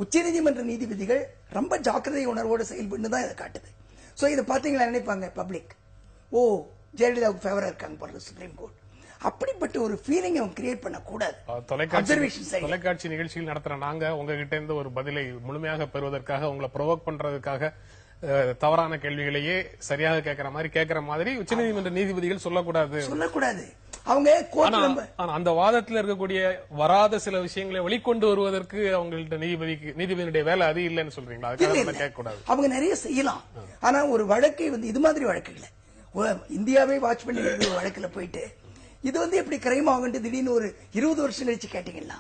உச்சநீதிமன்ற நீதிபதிகள் ரொம்ப ஜாக்கிரதை உணர்வோடு செயல்பட்டு தான் இதை காட்டுது. சோ இதை பாத்தீங்களா நினைப்பாங்க பப்ளிக், ஓ ஜெயலலிதாவுக்கு ஃபேவரா இருக்காங்க போறது சுப்ரீம் கோர்ட். அப்படிப்பட்ட ஒரு ஃபீலிங் அவங்க கிரியேட் பண்ண கூடாது. தொலைக்காட்சி நிகழ்ச்சிகள் நடத்துற நாங்க உங்ககிட்ட இருந்து ஒரு பதிலை முழுமையாக பெறுவதற்காக, உங்களை ப்ரொவோக் பண்றதுக்காக தவறான கேள்விகளையே சரியாக கேட்கிற மாதிரி உச்சநீதிமன்ற நீதிபதிகள் சொல்லக்கூடாது. அவங்க அந்த வாதத்தில் இருக்கக்கூடிய வராத சில விஷயங்களை வெளிக்கொண்டு வருவதற்கு அவங்கள்ட்ட நீதிபதியுடைய வேலை அது இல்லைன்னு சொல்றீங்களா? அதுக்காக கேட்க கூடாது. அவங்க நிறைய செய்யலாம். ஆனா ஒரு வழக்கை வந்து இது மாதிரி வழக்குகளை இந்தியாவே வாட்ச் பண்ணி வழக்குல போயிட்டு இது வந்து எப்படி கிரைம் ஆகும் திடீர்னு ஒரு 20 வருஷம் கழிச்சு கேட்டீங்கன்னா,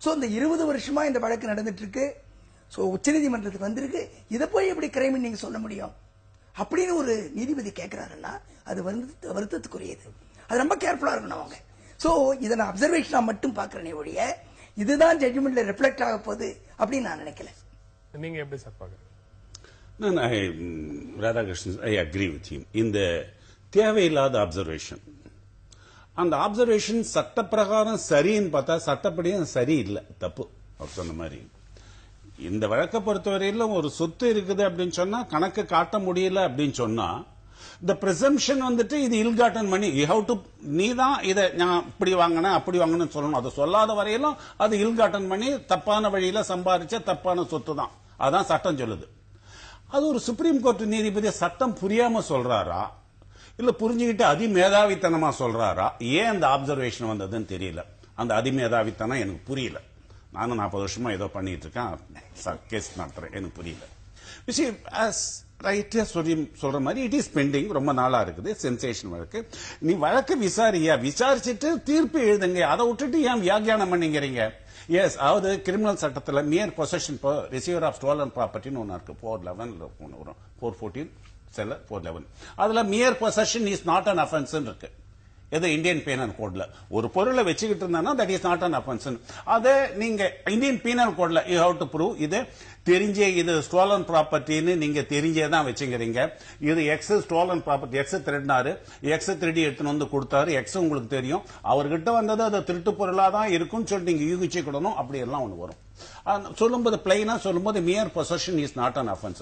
சோ இந்த 20 வருஷமா இந்த வழக்கு நடந்துட்டு இருக்கு. சோ உச்சநீதிமன்றத்துக்கு வந்திருக்கு, இதை போய் எப்படி கிரைம் நீங்க சொல்ல முடியும் அப்படின்னு ஒரு நீதிபதி கேட்கிறாருன்னா அது வருத்தத்துக்குரியது. அது ரொம்ப கேர்ஃபுல்லா இருக்கணும் அவங்க. சோ இதை நான் அப்சர்வேஷனா மட்டும் பாக்குறேனே ஒழிய இதுதான் ஜட்ஜ்மெண்ட்ல ரிஃப்ளெக்ட் ஆக போகுது அப்படின்னு நான் நினைக்கல. நீங்க எப்படி சார் பாக்குறீங்க? Radhakrishnan, I agree with you. இந்த தேவையில்லாத அப்சர்வேஷன், அந்த அப்சர்வேஷன் சட்ட பிரகாரம் சரின்னு பார்த்தா சட்டப்படியும் சரியில்லை, தப்பு. அவர் சொன்ன மாதிரி இந்த வழக்கை பொறுத்தவரையிலும் ஒரு சொத்து இருக்குது அப்படின்னு சொன்னா கணக்கு காட்ட முடியல அப்படின்னு சொன்னா இந்த பிரசம்ஷன் வந்துட்டு இது இல்காட்டன் மணி யூ ஹவ் டு நீ தான் இதை நான் இப்படி வாங்கினேன் அப்படி வாங்கினேன்னு சொல்லணும். அதை சொல்லாத வரையிலும் அது இல்காட்டன் மணி, தப்பான வழியில சம்பாதிச்ச தப்பான சொத்து தான். அதான் சட்டம் சொல்லுது. அது ஒரு சுப்ரீம் கோர்ட் நீதிபதி சட்டம் புரியாம சொல்றாரா இல்ல புரிஞ்சுக்கிட்டு அதிமேதாவித்தனமா சொல்றாரா, ஏன் அந்த அப்சர்வேஷன் வந்ததுன்னு தெரியல. அந்த அதிமேதாவித்தனம் எனக்கு புரியல. நானும் 40 வருஷமா ஏதோ பண்ணிட்டு இருக்கேன், கேஸ் நடத்துறேன், எனக்கு புரியல. ரைட்டா சொல்ற மாதிரி இட் இஸ் பெண்டிங், ரொம்ப நாளா இருக்குது, சென்சேஷன் வழக்கு. நீ வழக்கு விசாரிச்சுட்டு தீர்ப்பு எழுதுங்க, அதை விட்டுட்டு ஏன் வியாக்கியானம் பண்ணிக்கிறீங்க? எஸ், அதாவது கிரிமினல் சட்டத்தில் mere possession receiver of stolen ப்ராப்பர்ட்டின்னு ஒன்று இருக்கு, 411 வரும், 414 செல்ல 411. அதுல mere possession is not an offence இருக்கு. இது இந்தியன் பீனல் கோட்ல ஒரு பொருளை வச்சுக்கிட்டு இருந்தா that is not an offence. அதை நீங்க இந்தியன் பீனல் கோட்ல யூ ஹவ் டு ப்ரூவ் இது தெரிஞ்சே இது ஸ்டோலன் ப்ராப்பர்ட்டின்னு நீங்க தெரிஞ்சே தான் வச்சுக்கிறீங்க. இது எக்ஸ் ஸ்டோலன் ப்ராப்பர்ட்டி, எக்ஸ் திருடினாரு, எக்ஸ் திருடி எடுத்துன்னு வந்து கொடுத்தாரு, எக்ஸ் உங்களுக்கு தெரியும், அவர்கிட்ட வந்தது அது திருட்டு பொருளா தான் இருக்கும்னு சொல்லிட்டு நீங்க யூகிச்சுக்கிடணும். அப்படி எல்லாம் ஒன்று வரும். சொல்லும்போது பிளைனா சொல்லும்போது mere possession is not an offence.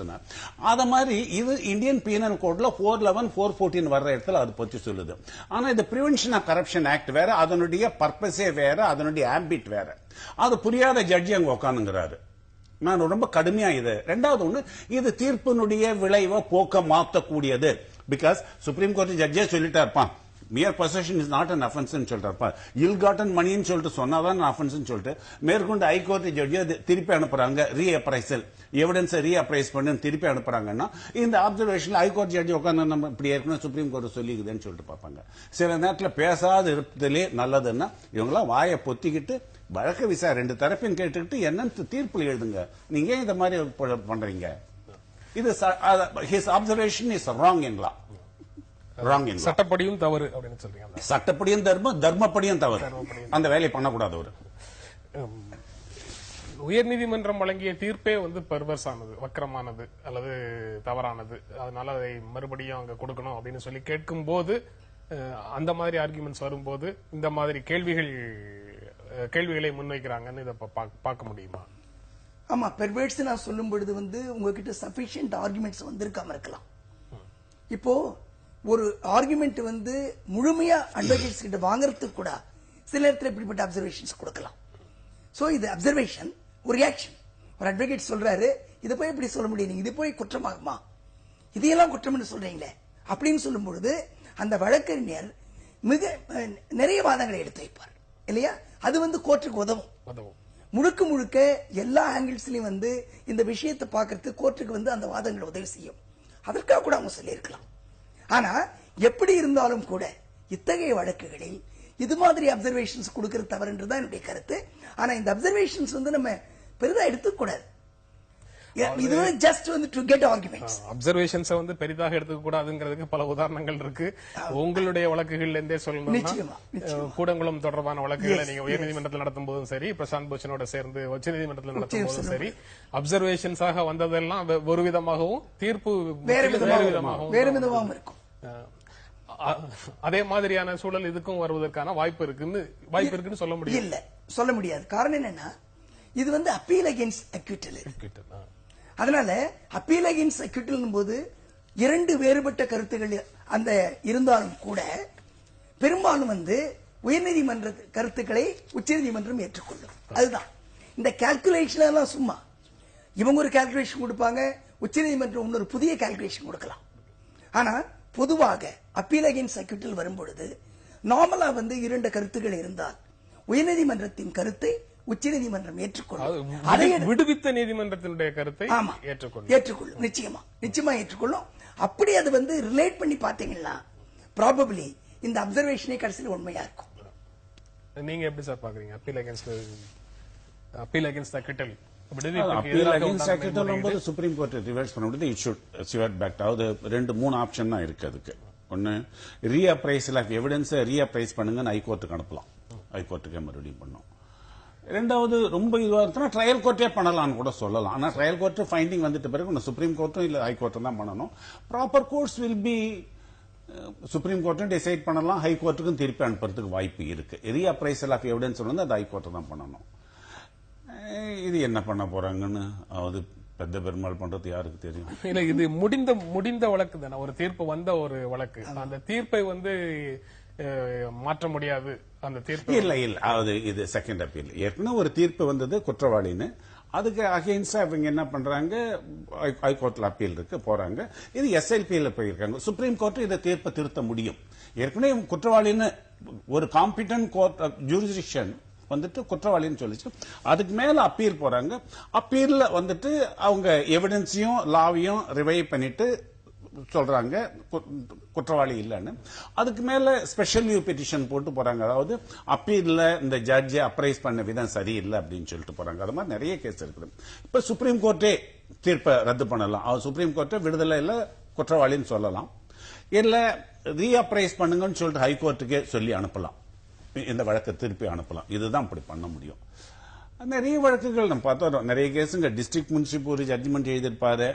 அத மாதிரி இது இந்தியன் பீனல் கோட்ல 411 414 வர்ற இடத்துல அது பத்தி சொல்லுது. ஆனா இது பிரிவென்ஷன் ஆஃப் கரப்ஷன் ஆக்ட் வேற, அதனுடைய பர்பஸே வேற, அதனுடைய ஆம்பிட் வேற. அது புரியாத ஜட்ஜி அங்க உட்காந்துங்கிறாரு. நான் ரொம்ப கடுமையா இது. ரெண்டாவது ஒண்ணு, இது தீர்ப்பினுடைய விளைவை போக்க மாற்றக்கூடியது. பிகாஸ் சுப்ரீம் கோர்ட் ஜட்ஜே சொல்லிட்டா இருப்பான், mere possession is not an offence சொல்லிட்டு, இல்காட்டன் மணின்னு சொல்லிட்டு சொன்னாதான் அஃபென்ஸ் சொல்லிட்டு மேற்கொண்டு ஹைகோர்ட் ஜட்ஜி திருப்பி அனுப்புறாங்க, ரீஅப்ரைசல் எவிடன்ஸ் ரீஅப்ரைஸ் பண்ணி திருப்பி அனுப்புறாங்கன்னா இந்த அப்சர்வேஷன்ல ஹைகோர்ட் ஜட்ஜி உட்காந்து நம்ம இப்படி ஏற்கனவே சுப்ரீம் கோர்ட் சொல்லிக்குதுன்னு சொல்லிட்டு பார்ப்பாங்க. சில நேரத்தில் பேசாது இருப்பதிலே நல்லதுன்னா இவங்களாம் வாயை பொத்திக்கிட்டு வழக்க விசாரி 2 தரப்பையும் கேட்டுக்கிட்டு என்னன்னு தீர்ப்புல எழுதுங்க. நீங்க இந்த மாதிரி பண்றீங்க. இது his observation is wrong in law. சட்டப்படியும் தவறு அப்படின்னு சொல்றீங்க. சட்டப்படியும் தர்மப்படியும் தவறு. அந்த வேலையை பண்ணக்கூடாது. ஒரு உயர்நீதிமன்றம் வழங்கிய தீர்ப்பே பெர்வர்ஸ் ஆனது, வக்கரமானது அல்லது தவறானது, அதனால அதை மறுபடியும் அங்க கொடுக்கணும் அப்படின்னு சொல்லி கேட்கும் போது, அந்த மாதிரி ஆர்குமெண்ட்ஸ் வரும்போது இந்த மாதிரி கேள்விகளை முன்வைக்கிறாங்கன்னு இதை பார்க்க முடியுமா? ஆமா, பெர்வர்ஸ் நான் சொல்லும் பொழுது உங்ககிட்ட சஃபிஷியன்ட் ஆர்குமெண்ட்ஸ் வந்திருக்காம இருக்கலாம். இப்போ ஒரு ஆர்குமெண்ட் முழுமையா அட்வொகேட்ஸ் கிட்ட வாங்கறதுக்கு கூட சில நேரத்தில் இப்படிப்பட்ட அப்சர்வேஷன்ஸ் கொடுக்கலாம். சோ இது அப்சர்வேஷன், ஒரு ரியாக்ஷன். ஒரு அட்வொகேட் சொல்றாரு, இதை போய் எப்படி சொல்ல முடியும், நீங்க இது போய் குற்றமாகுமா, இதையெல்லாம் குற்றம் சொல்றீங்களே அப்படின்னு சொல்லும் பொழுது அந்த வழக்கறிஞர் மிக நிறைய வாதங்களை எடுத்து வைப்பார் இல்லையா? அது கோர்ட்டுக்கு உதவும். முழுக்க முழுக்க எல்லா ஆங்கிள்ஸ்லயும் இந்த விஷயத்தை பார்க்கறதுக்கு கோர்ட்டுக்கு அந்த வாதங்கள் உதவி செய்யும். அதற்காக கூட அவங்க சொல்லியிருக்கலாம். ஆனா எப்படி இருந்தாலும் கூட இத்தகைய வழக்குகளில் இது மாதிரி அப்சர்வேஷன்ஸ் கொடுக்கிறது தவறுன்றதான் என்னுடைய கருத்து. ஆனா இந்த அப்சர்வேஷன்ஸ் நம்ம பெரிதா எடுத்துக்கூடாது. இது just to get arguments. Observations பெரிதாக எடுத்துக்க கூடாதுங்கிறதுக்கு பல உதாரணங்கள் இருக்கு. உங்களுடைய வழக்குகள்ல இருந்தே சொல்லணும்னா, கூடங்குளம் தொடர்பான வழக்குகளை நீங்க உயர்நீதிமன்றத்தில் நடத்தும் போதும் சரி, பிரசாந்த் பூஷனோட சேர்ந்து உச்சநீதிமன்றத்தில் நடத்தும் போதும் சரி, அப்சர்வேஷன்ஸாக வந்ததெல்லாம் ஒரு விதமாகவும் தீர்ப்பு வேறு விதமாகவும் இருக்கும். அதே மாதிரியான சூழல் இதுக்கும் வருவதற்கான வாய்ப்பு இருக்குன்னு சொல்ல முடியும். இல்ல, சொல்ல முடியாது. காரணம் என்னன்னா, இது அப்பீல் அகெயின்ஸ்ட் அக்யூட்டல். அதனால அப்பீல் அகெயின்ஸ்ட் அக்யூட்டல் போது 2 வேறுபட்ட கருத்துகள் அந்த இருந்தாலும் கூட பெரும்பாலும் உயர்நீதிமன்ற கருத்துக்களை உச்சநீதிமன்றம் ஏற்றுக்கொள்ளும். அதுதான் இந்த கால்குலேஷன் எல்லாம் சும்மா. இவங்க ஒரு கால்குலேஷன் கொடுப்பாங்க, உச்சநீதிமன்றம் இன்னொரு புதிய கால்குலேஷன் கொடுக்கலாம். ஆனா பொதுவாக அப்பீல் அகெயின்ஸ்ட் அக்யூட்டல் வரும்பொழுது நார்மலா 2 கருத்துக்கள் இருந்தால் உயர்நீதிமன்றத்தின் கருத்தை உச்சநீதிமன்றம் ஏற்றுக்கொள்ளும். அதை விடுவித்த நீதிமன்றத்தினுடைய கருத்தை ஏற்றுக்கொள்ளும். நிச்சயமா ஏற்றுக்கொள்ளும். அப்படி அது ரிலேட் பண்ணி பாத்தீங்கன்னா ப்ராபபிலி இந்த அப்சர்வேஷனே கடைசியில் உண்மையா இருக்கும். நீங்க எப்படி சார் பாக்குறீங்க appeal against acquittal? Supreme Court reverse பண்ண முடியாது. இட் ஷுட் சிவர்ட் பேக். அதாவது 2-3 ஆப்ஷன் தான் இருக்கு அதுக்கு. ஒன்னு, ரீஅப்ரைசல் ஆஃப் எவிடன்ஸ் ரீஅப்ரைஸ் பண்ணுங்க ஹைகோர்ட்டுக்கு அனுப்பலாம், ஹைகோர்ட்டுக்கே மறுபடியும் பண்ணும். ரெண்டாவது, ரொம்ப இதுவா இருக்குன்னா ட்ரையல் கோர்ட்டே பண்ணலாம்னு கூட சொல்லலாம். ஆனா ட்ரையல் கோர்ட் ஃபைண்டிங் வந்துட்ட பிறகு சுப்ரீம் கோர்ட்டும் இல்ல ஹைகோர்ட்டும் தான் பண்ணணும். Proper courts will be Supreme கோர்ட்டும் டிசைட் பண்ணலாம், ஹைகோர்ட்டுக்கும் திருப்பி அனுப்புறதுக்கு வாய்ப்பு இருக்கு. ரீஅப்ரைசல் ஆஃப் எவிடன்ஸ் அது ஹைகோர்ட் தான் பண்ணணும். இது என்ன பண்ண போறாங்கன்னு அது பெத்த பெருமாள் பண்றது யாருக்கு தெரியும்? இல்ல, இது முடிந்த வழக்கு தானே, ஒரு தீர்ப்பு வந்த ஒரு வழக்கு. அந்த தீர்ப்பை மாற்ற முடியாது. அந்த தீர்ப்பு இல்ல அது இது செகண்ட் அப்பீல். ஏற்கனவே ஒரு தீர்ப்பு வந்தது குற்றவாளின்னு, அதுக்கு அகைன்ஸ்டா இவங்க என்ன பண்றாங்க, ஹைகோர்ட்ல அப்பீல் இருக்கு போறாங்க. இது SLPல போயிருக்காங்க. சுப்ரீம் கோர்ட் இதை தீர்ப்பை திருத்த முடியும். ஏற்கனவே குற்றவாளின்னு ஒரு காம்பிடன்ட் கோர்ட் ஜூரிஸ்டிக்ஷன் வந்துட்டு குற்றவாளின்னு சொல்லிச்சு. அதுக்கு மேல அப்பீல் போறாங்க. அப்பீல்ல வந்துட்டு அவங்க எவிடன்ஸையும் லாவையும் ரிவைவ் பண்ணிட்டு சொல்றாங்க குற்றவாளி இல்லைன்னு. அதுக்கு மேல ஸ்பெஷல் நியூ பெட்டிஷன் போட்டு போறாங்க. அதாவது அப்பீல்ல இந்த ஜட்ஜை அப்ரைஸ் பண்ண விதம் சரியில்லை அப்படின்னு சொல்லிட்டு போறாங்க. அது மாதிரி நிறைய கேஸ் இருக்குது. இப்ப சுப்ரீம் கோர்ட்டே தீர்ப்பை ரத்து பண்ணலாம். சுப்ரீம் கோர்ட்டை விடுதலை இல்ல குற்றவாளின்னு சொல்லலாம். இல்ல ரீஅப்ரைஸ் பண்ணுங்கன்னு சொல்லிட்டு ஹைகோர்ட்டுக்கே சொல்லி அனுப்பலாம். இந்த வழக்கை திருப்பி அனுப்பலாம். இதுதான் இப்படி பண்ண முடியும். நிறைய வழக்குகள் நம்ம பார்த்தோம். நிறைய கேஸுங்க டிஸ்ட்ரிக்ட் முன்சிப் ஒரு ஜட்ஜ்மெண்ட் எழுதியிருப்பாரு.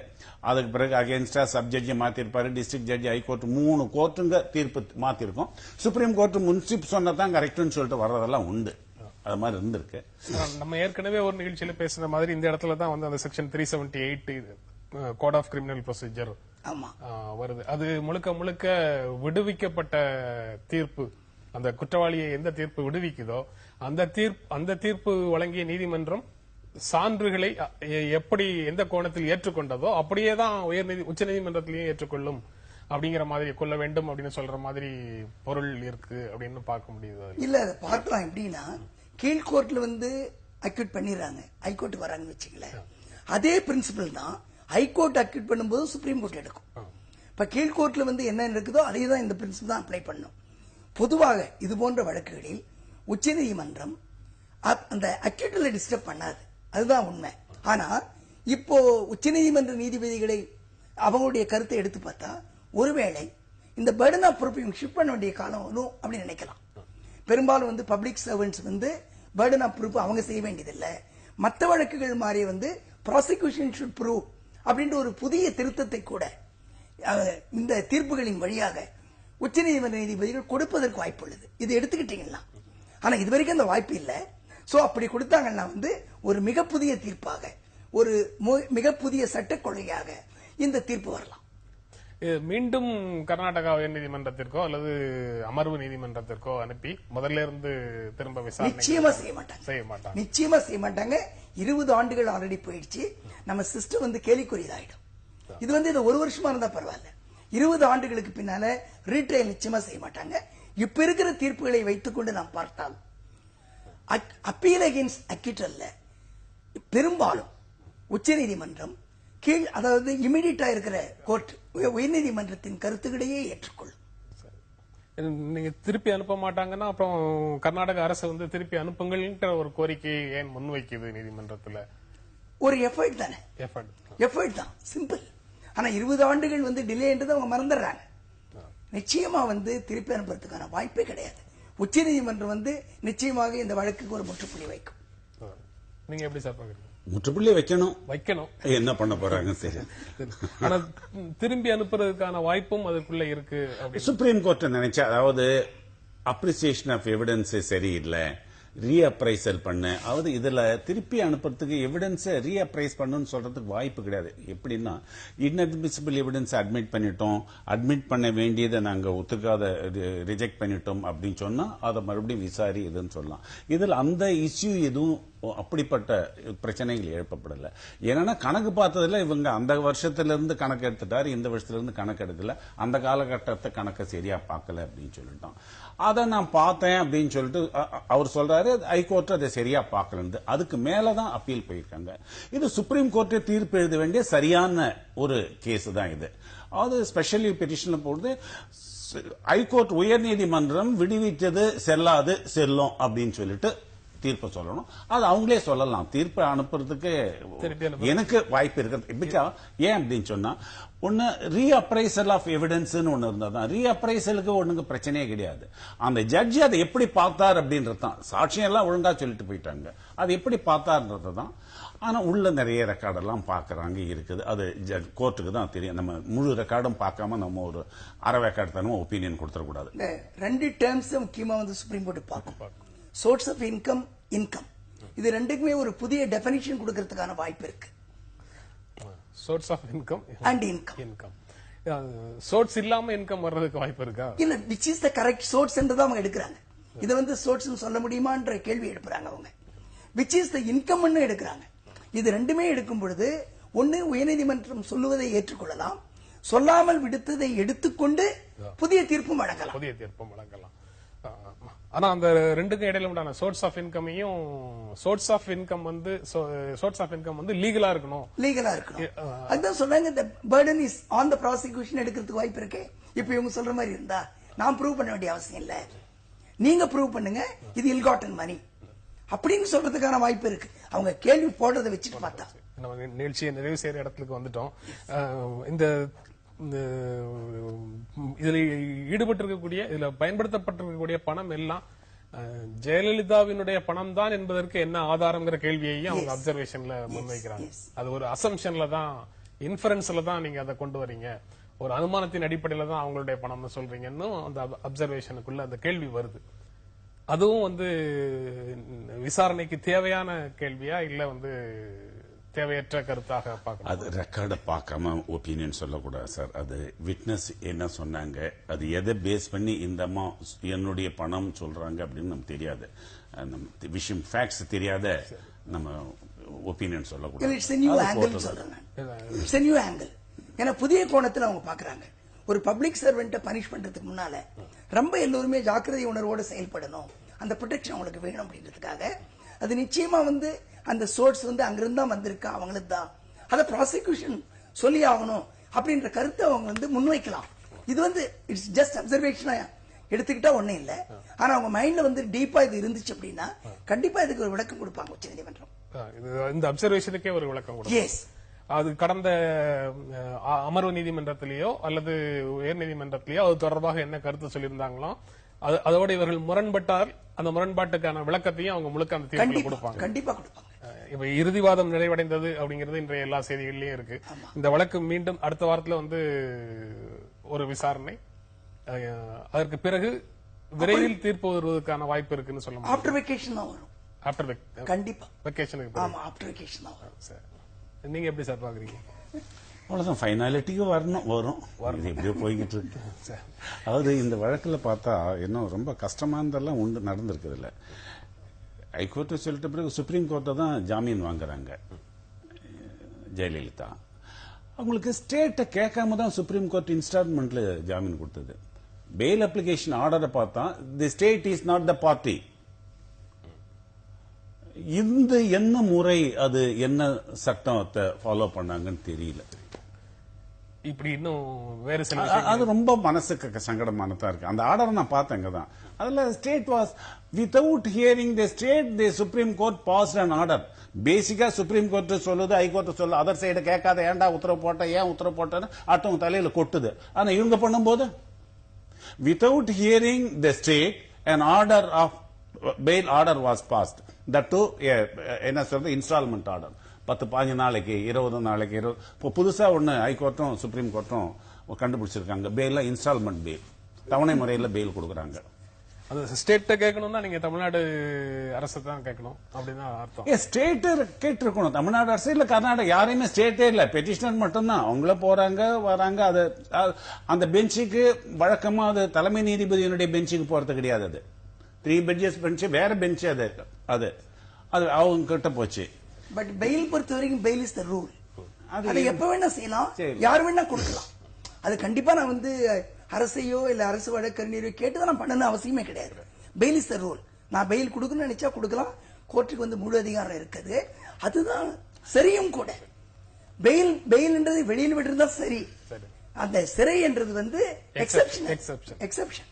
அதுக்கு பிறகு அகேன்ஸ்டா சப் ஜட்ஜை மாத்திருப்பாரு. டிஸ்ட்ரிக்ட் ஜட்ஜ், ஹைகோர்ட் 3 கோர்ட்டுங்க தீர்ப்பு மாத்திருக்கோம். சுப்ரீம் கோர்ட் முன்சிப் சொன்னதான் கரெக்ட்னு சொல்லிட்டு வர்றதெல்லாம் உண்டு. அது மாதிரி இருந்திருக்கு. நம்ம ஏற்கனவே ஒரு நிகழ்ச்சியில பேசுன மாதிரி இந்த இடத்துல தான் அந்த section 378 code of criminal procedure வருது. அது முழுக்க விடுவிக்கப்பட்ட தீர்ப்பு. அந்த குற்றவாளியை எந்த தீர்ப்பு விடுவிக்குதோ அந்த தீர்ப்பு வழங்கிய நீதிமன்றம் சான்றுகளை எப்படி எந்த கோணத்தில் ஏற்றுக்கொண்டதோ அப்படியே தான் உச்சநீதிமன்றத்திலேயே ஏற்றுக்கொள்ளும் அப்படிங்கிற மாதிரி கொள்ள வேண்டும் அப்படின்னு சொல்ற மாதிரி பொருள் இருக்கு அப்படின்னு பார்க்க முடியுது. இல்ல, அதை பார்க்கலாம். எப்படின்னா கீழ்கோர்ட்ல அக்யூட் பண்ணிடுறாங்க, ஹைகோர்ட்டுக்கு வராங்கன்னு வச்சுங்களேன். அதே பிரின்சிபல் தான் ஹைகோர்ட் அக்யூட் பண்ணும்போது சுப்ரீம் கோர்ட் எடுக்கும். இப்ப கீழ்கோர்ட்ல என்ன இருக்குதோ அதே தான் இந்த பிரின்சிபல் தான் அப்ளை பண்ணும். பொதுவாக இது போன்ற வழக்குகளில் உச்சநீதிமன்றம் அந்த அக்யூட்டலை டிஸ்டர்ப் பண்ணாது. அதுதான் உண்மை. ஆனா இப்போ உச்சநீதிமன்ற நீதிபதிகளை அவங்களுடைய கருத்தை எடுத்து பார்த்தா ஒருவேளை இந்த பர்டன் ஆஃப் ப்ரூஃப் ஷிஃப்ட் பண்ண வேண்டிய காலம் வரும் அப்படின்னு நினைக்கலாம். பெரும்பாலும் public servants burden of proof அவங்க செய்ய வேண்டியதில்லை. மற்ற வழக்குகள் மாதிரி ப்ராசிக்யூஷன் ஷுட் ப்ரூவ் அப்படின்ற ஒரு புதிய திருத்தத்தை கூட இந்த தீர்ப்புகளின் வழியாக உச்சநீதிமன்ற நீதிபதிகள் கொடுப்பதற்கு வாய்ப்பு உள்ளது. இது எடுத்துக்கிட்டீங்கன்னா, ஆனா இதுவரைக்கும் அந்த வாய்ப்பு இல்லை. சோ அப்படி கொடுத்தாங்கன்னா ஒரு மிக புதிய தீர்ப்பாக, ஒரு மிக புதிய சட்ட கொள்கையாக இந்த தீர்ப்பு வரலாம். மீண்டும் கர்நாடகா உயர்நீதிமன்றத்திற்கோ அல்லது அமர்வு நீதிமன்றத்திற்கோ அனுப்பி முதல்ல இருந்து திரும்ப விசாரணை நிச்சயமா செய்ய மாட்டாங்க. நிச்சயமா செய்ய மாட்டாங்க. 20 ஆண்டுகள் ஆல்ரெடி போயிடுச்சு. நம்ம சிஸ்டம் கேலிக்குரியதாயிடும். இது இது 1 வருஷமா இருந்தா பரவாயில்ல. 20 ஆண்டுகளுக்கு பின்னால ரீட்ரையல் நிச்சயமா செய்ய மாட்டாங்க. இப்ப இருக்கிற தீர்ப்புகளை வைத்துக்கொண்டு நாம் பார்த்தால் அப்பீல் அகெயின்ஸ்ட் அக்யூட்டல்ல பெரும்பாலும் உச்சநீதிமன்றம் கீழ், அதாவது இமிடியேட்டா இருக்கிற கோர்ட் உயர்நீதிமன்றத்தின் கருத்துக்களையே ஏற்றுக்கொள்ளும். நீங்க திருப்பி அனுப்ப மாட்டாங்கன்னா அப்புறம் கர்நாடக அரசு திருப்பி அனுப்புங்கள்ன்ற ஒரு கோரிக்கை ஏன் முன்வைக்குது நீதிமன்றத்துல? ஒரு எஃபர்ட் தானே, எஃபர்ட் தான், சிம்பிள். ஆனா 20 ஆண்டுகள் டிலேன்றது அவங்க மறந்துடுறாங்க. நிச்சயமா திருப்பி அனுப்புறதுக்கான வாய்ப்பே கிடையாது. உச்சநீதிமன்றம் நிச்சயமாக இந்த வழக்குக்கு ஒரு முற்றுப்புள்ளி வைக்கும். நீங்க எப்படி சார் பாக்குறீங்க? முற்றுப்புள்ளி வைக்கணும். என்ன பண்ண போறாங்க? சரி, ஆனா திரும்பி அனுப்புறதுக்கான வாய்ப்பும் அதுக்குள்ள இருக்கு. சுப்ரீம் கோர்ட் நினைச்சா, அதாவது அப்ரிசியேஷன் ஆஃப் எவிடன்ஸ் சரியில்லை, ரீஅப்ரைசல் பண்ண, அதாவது இதுல திருப்பி அனுப்புறதுக்கு எவிடன்ஸ் ரீஅப்ரைஸ் பண்ணுன்னு சொல்றதுக்கு வாய்ப்பு கிடையாது. எப்படின்னா, இன்அட்மிசிபிள் எவிடன்ஸ் அட்மிட் பண்ணிட்டோம், அட்மிட் பண்ண வேண்டியதை நாங்க ஒத்துக்காத ரிஜெக்ட் பண்ணிட்டோம் அப்படின்னு சொன்னா அதை மறுபடியும் விசாரி இதுன்னு சொல்லலாம். இதுல அந்த இஷ்யூ எதுவும் அப்படிப்பட்ட பிரச்சனைகள் எழுப்பப்படல. ஏன்னா கணக்கு பார்த்ததுல இவங்க அந்த வருஷத்துல இருந்து கணக்கு எடுத்துட்டாரு, இந்த வருஷத்துல இருந்து கணக்கு எடுக்கல, அந்த காலகட்டத்தை கணக்கை சரியா பார்க்கல அப்படின்னு சொல்லிட்டோம். அதை நான் பார்த்தேன் அப்படின்னு சொல்லிட்டு அவர் சொல்றாரு, ஹைகோர்ட் அதை சரியா பார்க்கல. அதுக்கு மேலதான் அப்பீல் போயிருக்காங்க. இது சுப்ரீம் கோர்ட்டே தீர்ப்பு எழுத வேண்டிய சரியான ஒரு கேஸ் தான் இது. அதாவது ஸ்பெஷல் பெட்டிஷன்ல போடுது, ஹைகோர்ட் உயர்நீதிமன்றம் விடுவித்தது செல்லாது செல்லும் அப்படின்னு சொல்லிட்டு தீர்ப்பு சொல்லணும். அது அவங்களே சொல்லலாம். தீர்ப்பை அனுப்புறதுக்கு எனக்கு வாய்ப்பு இருக்கு. ஏன் அப்படின்னு சொன்னா, ஒன்னு ரீஅப்ரைசல் ஆஃப் எவிடன்ஸ் ஒன்னு இருந்தாதான், ரீஅப்ரைசலுக்கு ஒண்ணுங்க பிரச்சனையே கிடையாது. அந்த ஜட்ஜி அதை எப்படி பார்த்தார் அப்படின்றதுதான். சாட்சியம் எல்லாம் ஒழுங்கா சொல்லிட்டு போயிட்டாங்க, அது எப்படி பார்த்தார்ன்றதுதான். ஆனா உள்ள நிறைய ரெக்கார்டெல்லாம் பாக்குறாங்க இருக்குது. அது கோர்ட்டுக்கு தான் தெரியும். நம்ம முழு ரெக்கார்டும் பார்க்காம நம்ம ஒரு அரை ரெக்கார்டு தானே ஒப்பீனியன் கொடுத்துடக்கூடாது. 2 டேர்ம்ஸ் முக்கியமா சுப்ரீம் கோர்ட் பார்க்கும். சோர்ஸ் ஆஃப் இன்கம், இது ரெண்டுக்குமே ஒரு புதிய டெபினிஷன் கொடுக்கறதுக்கான வாய்ப்பு இருக்கு. Source of income and income. Income source இல்லாம இன்கம் வர்றதுக்கு வாய்ப்பு இருக்கா? இல்ல, which is the correct source என்றதை அவங்க எடுக்கிறாங்க. இதை வந்து சோர்ஸ் சொல்ல முடியுமான்ற கேள்வி எழுப்புறாங்க அவங்க. விச் இஸ் த இன்கம் எடுக்கிறாங்க. இது ரெண்டுமே எடுக்கும் பொழுது ஒன்னு உயர்நீதிமன்றம் சொல்லுவதை ஏற்றுக்கொள்ளலாம், சொல்லாமல் விடுத்ததை எடுத்துக்கொண்டு புதிய தீர்ப்பும் வழங்கலாம். புதிய தீர்ப்பும் வழங்கலாம். ஆனா அந்த ரெண்டுக்கும் இடையில உண்டான சோர்ஸ் ஆஃப் இன்கமையும் சோர்ஸ் ஆஃப் இன்கம் வந்து லீகலா இருக்கணும். அதுதான் சொல்றாங்க, the burden is on the prosecution எடுக்கிறதுக்கு வாய்ப்பு இருக்கு. இப்ப இவங்க சொல்ற மாதிரி இருந்தா நான் ப்ரூவ் பண்ண வேண்டிய அவசியம் இல்ல, நீங்க ப்ரூவ் பண்ணுங்க இது இல் காட்டன் மணி அப்படின்னு சொல்றதுக்கான வாய்ப்பு இருக்கு. அவங்க கேள்வி போடுறதை வச்சுட்டு பார்த்தா நம்ம நிகழ்ச்சியை நிறைவு செய்யற இடத்துக்கு வந்துட்டோம். இந்த இதுல ஈடுபட்டிருக்கக்கூடிய இதுல பயன்படுத்தப்பட்டிருக்கக்கூடிய பணம் எல்லாம் ஜெயலலிதாவினுடைய பணம் தான் என்பதற்கு என்ன ஆதாரம்ங்கிற கேள்வியையும் அவங்க அப்சர்வேஷன்ல முன்வைக்கிறாங்க. அது ஒரு அசம்ஷன்ல தான், இன்ஃபரன்ஸ்ல தான் நீங்க அதை கொண்டு வரீங்க, ஒரு அனுமானத்தின் அடிப்படையில தான் அவங்களுடைய பணம்னு சொல்றீங்கன்னு அந்த அப்சர்வேஷனுக்குள்ள அந்த கேள்வி வருது. அதுவும் வந்து விசாரணைக்கு தேவையான கேள்வியா இல்ல வந்து தேவையற்ற கருத்தாக பார்க்கணும்? அது ரெக்கார்டை பார்க்காம ஒப்பீனியன் சொல்லக்கூடாது சார். அது விட்னஸ் என்ன சொன்னாங்க, அது எதை பேஸ் பண்ணி இந்த அம்மா என்னுடைய பணம் சொல்றாங்க அப்படின்னு நமக்கு தெரியாது. விஷயம் ஃபேக்ட்ஸ் தெரியாத நம்ம ஒப்பீனியன் சொல்லக்கூடாது. இட்ஸ் a new angle சொல்றேன். It's a new angle. ஏன்னா புதிய கோணத்துல அவங்க பாக்குறாங்க. ஒரு பப்ளிக் சர்வெண்ட்டை பனிஷ் பண்றதுக்கு முன்னால ரொம்ப எல்லோருமே ஜாக்கிரதை உணர்வோடு செயல்படணும், அந்த ப்ரொடெக்ஷன் அவங்களுக்கு வேணும் அப்படின்றதுக்காக அது நிச்சயமா வந்து அந்த சோர்ஸ் வந்து அங்கிருந்தா வந்திருக்கா அவங்களுக்கு தான், அதை ப்ராசிக்யூஷன் சொல்லி ஆகணும் அப்படின்ற கருத்தை அவங்க வந்து முன்வைக்கலாம். இது வந்து இட்ஸ் ஜஸ்ட் அப்சர்வேஷனா எடுத்துக்கிட்டா ஒண்ணும் இல்ல. ஆனா அவங்க மைண்ட்ல வந்து டீப்பா இது இருந்துச்சு அப்படின்னா கண்டிப்பா இதுக்கு ஒரு விளக்கம் கொடுப்பாங்க உச்சநீதிமன்றம். இந்த அப்சர்வேஷனுக்கே ஒரு விளக்கம் கொடுப்பாங்க. எஸ், அது கடந்த அமர்வு நீதிமன்றத்திலேயோ அல்லது உயர் நீதிமன்றத்திலேயோ அது தொடர்பாக என்ன கருத்து சொல்லியிருந்தாங்களோ அதோட இவர்கள் முரண்பட்டால் அந்த முரண்பாட்டுக்கான விளக்கத்தையும் அவங்க முழுக்க அந்த தீர்ப்பில் கொடுப்பாங்க. கண்டிப்பா கொடுப்பாங்க. இப்ப இறுதிவாதம் நிறைவடைந்தது அப்படிங்கிறது இன்றைய எல்லா செய்திகளிலும் இருக்கு. இந்த வழக்கு மீண்டும் அடுத்த வாரத்தில் வந்து ஒரு விசாரணை, அதற்கு பிறகு விரைவில் தீர்ப்பு வருவதற்கான வாய்ப்பு இருக்குன்னு சொல்ல முடியும். ஆஃப்டர் வெக்கேஷன் தான் வரும். ஆஃப்டர் கண்டிப்பா வெக்கேஷனுக்கு. ஆமா, ஆஃப்டர் வெக்கேஷன் தான் வரும். நீங்க எப்படி சார் பாக்குறீங்க? அவ்வளவுதான், ஃபைனாலிட்டிக்கு வரும். இது எப்படியோ போய்கிட்டு இருக்கு. அதாவது இந்த வழக்கில் பார்த்தா இன்னும் ரொம்ப கஷ்டமானதெல்லாம் உண்டு நடந்திருக்குது இல்ல. ஹைகோர்ட்டு சொல்லிட்ட பிறகு சுப்ரீம் கோர்ட்டை தான் ஜாமீன் வாங்குறாங்க ஜெயலலிதா. அவங்களுக்கு ஸ்டேட்டை கேட்காம தான் சுப்ரீம் கோர்ட் இன்ஸ்டால்மெண்ட்ல ஜாமீன் கொடுத்தது. பெயில் அப்ளிகேஷன் ஆர்டரை பார்த்தா the state is not the party. இந்த என்ன முறை, அது என்ன சட்டத்தை ஃபாலோ பண்ணாங்கன்னு தெரியல. இப்படி இன்னும் வேறு சில அது ரொம்ப மனசுக்கு சங்கடமானதா இருக்கு. அந்த ஆர்டர் நான் பார்த்தேங்க தான். அதுல state was without hearing the state, the supreme court passed an order. பேசிக்கா சுப்ரீம் கோர்ட் சொல்லுது, ஹைகோர்ட் சொல்லுது, அதர் சைடு கேட்காத, ஏன்டா உத்தரவு போட்ட, ஏன் உத்தரவு போட்டேன்னு அடுத்தவங்க தலையில கொட்டுது. ஆனா இவங்க பண்ணும்போது without hearing the state an order of bail order was passed. That too என்ன சொல்றது, இன்ஸ்டால்மெண்ட் ஆர்டர். 10-15 நாளைக்கு, 20 நாளைக்கு. இப்போ புதுசா ஒன்னு ஹைகோர்ட்டும் சுப்ரீம் கோர்ட்டும் கண்டுபிடிச்சிருக்காங்க. பெயில இன்ஸ்டால்மெண்ட் பெயில், தவணை முறையில் பெயில் கொடுக்குறாங்க. அது ஸ்டேட்ட கேட்கணும்னா நீங்க தமிழ்நாடு அரசு தான் கேட்கணும் அப்படின்னு அர்த்தம். ஸ்டேட் கேட்டிருக்கணும், தமிழ்நாடு அரசு இல்ல கர்நாடகா, யாரையுமே ஸ்டேட்டே இல்ல, பெட்டிஷனர் மட்டும்தான். அவங்கள போறாங்க வராங்க. அது அந்த பெஞ்சுக்கு வழக்கமா அது தலைமை நீதிபதியினுடைய பெஞ்சுக்கு போறது கிடையாது. அது 3 benches பெஞ்சு, வேற பெஞ்சு. அது அது அது அவங்க கிட்ட போச்சு. பட் பெயில் பொறுத்த வரைக்கும் பெயில் இஸ் த ரூல். அதை எப்ப வேணா செய்யலாம், யார் வேணா கொடுக்கலாம். அது கண்டிப்பா நான் வந்து அரசையோ இல்ல அரசு வழக்கறிஞரையோ கேட்டுதான் நான் பண்ணணும் அவசியமே கிடையாது. Fail is the rule. நான் பெயில் கொடுக்கணும்னு நினைச்சா கொடுக்கலாம். கோர்ட்டுக்கு வந்து முழு அதிகாரம் இருக்குது. அதுதான் சரியும் கூட. பெயில்ன்றது வெளியில் விடுறதா சரி. அந்த சிறை என்றது வந்து எக்ஸெப்ஷன்.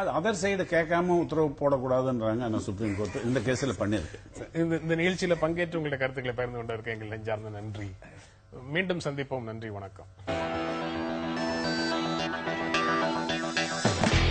அது அதர் சைடு கேட்காம உத்தரவு போடக்கூடாதுன்றாங்க சுப்ரீம் கோர்ட் இந்த கேஸ்ல பண்ணிருக்கு. இந்த நிகழ்ச்சியில பங்கேற்று உங்களுடைய கருத்துக்களை பகிர்ந்து கொண்டிருக்க எங்கள் நெஞ்சார்ந்த நன்றி. மீண்டும் சந்திப்போம். நன்றி, வணக்கம்.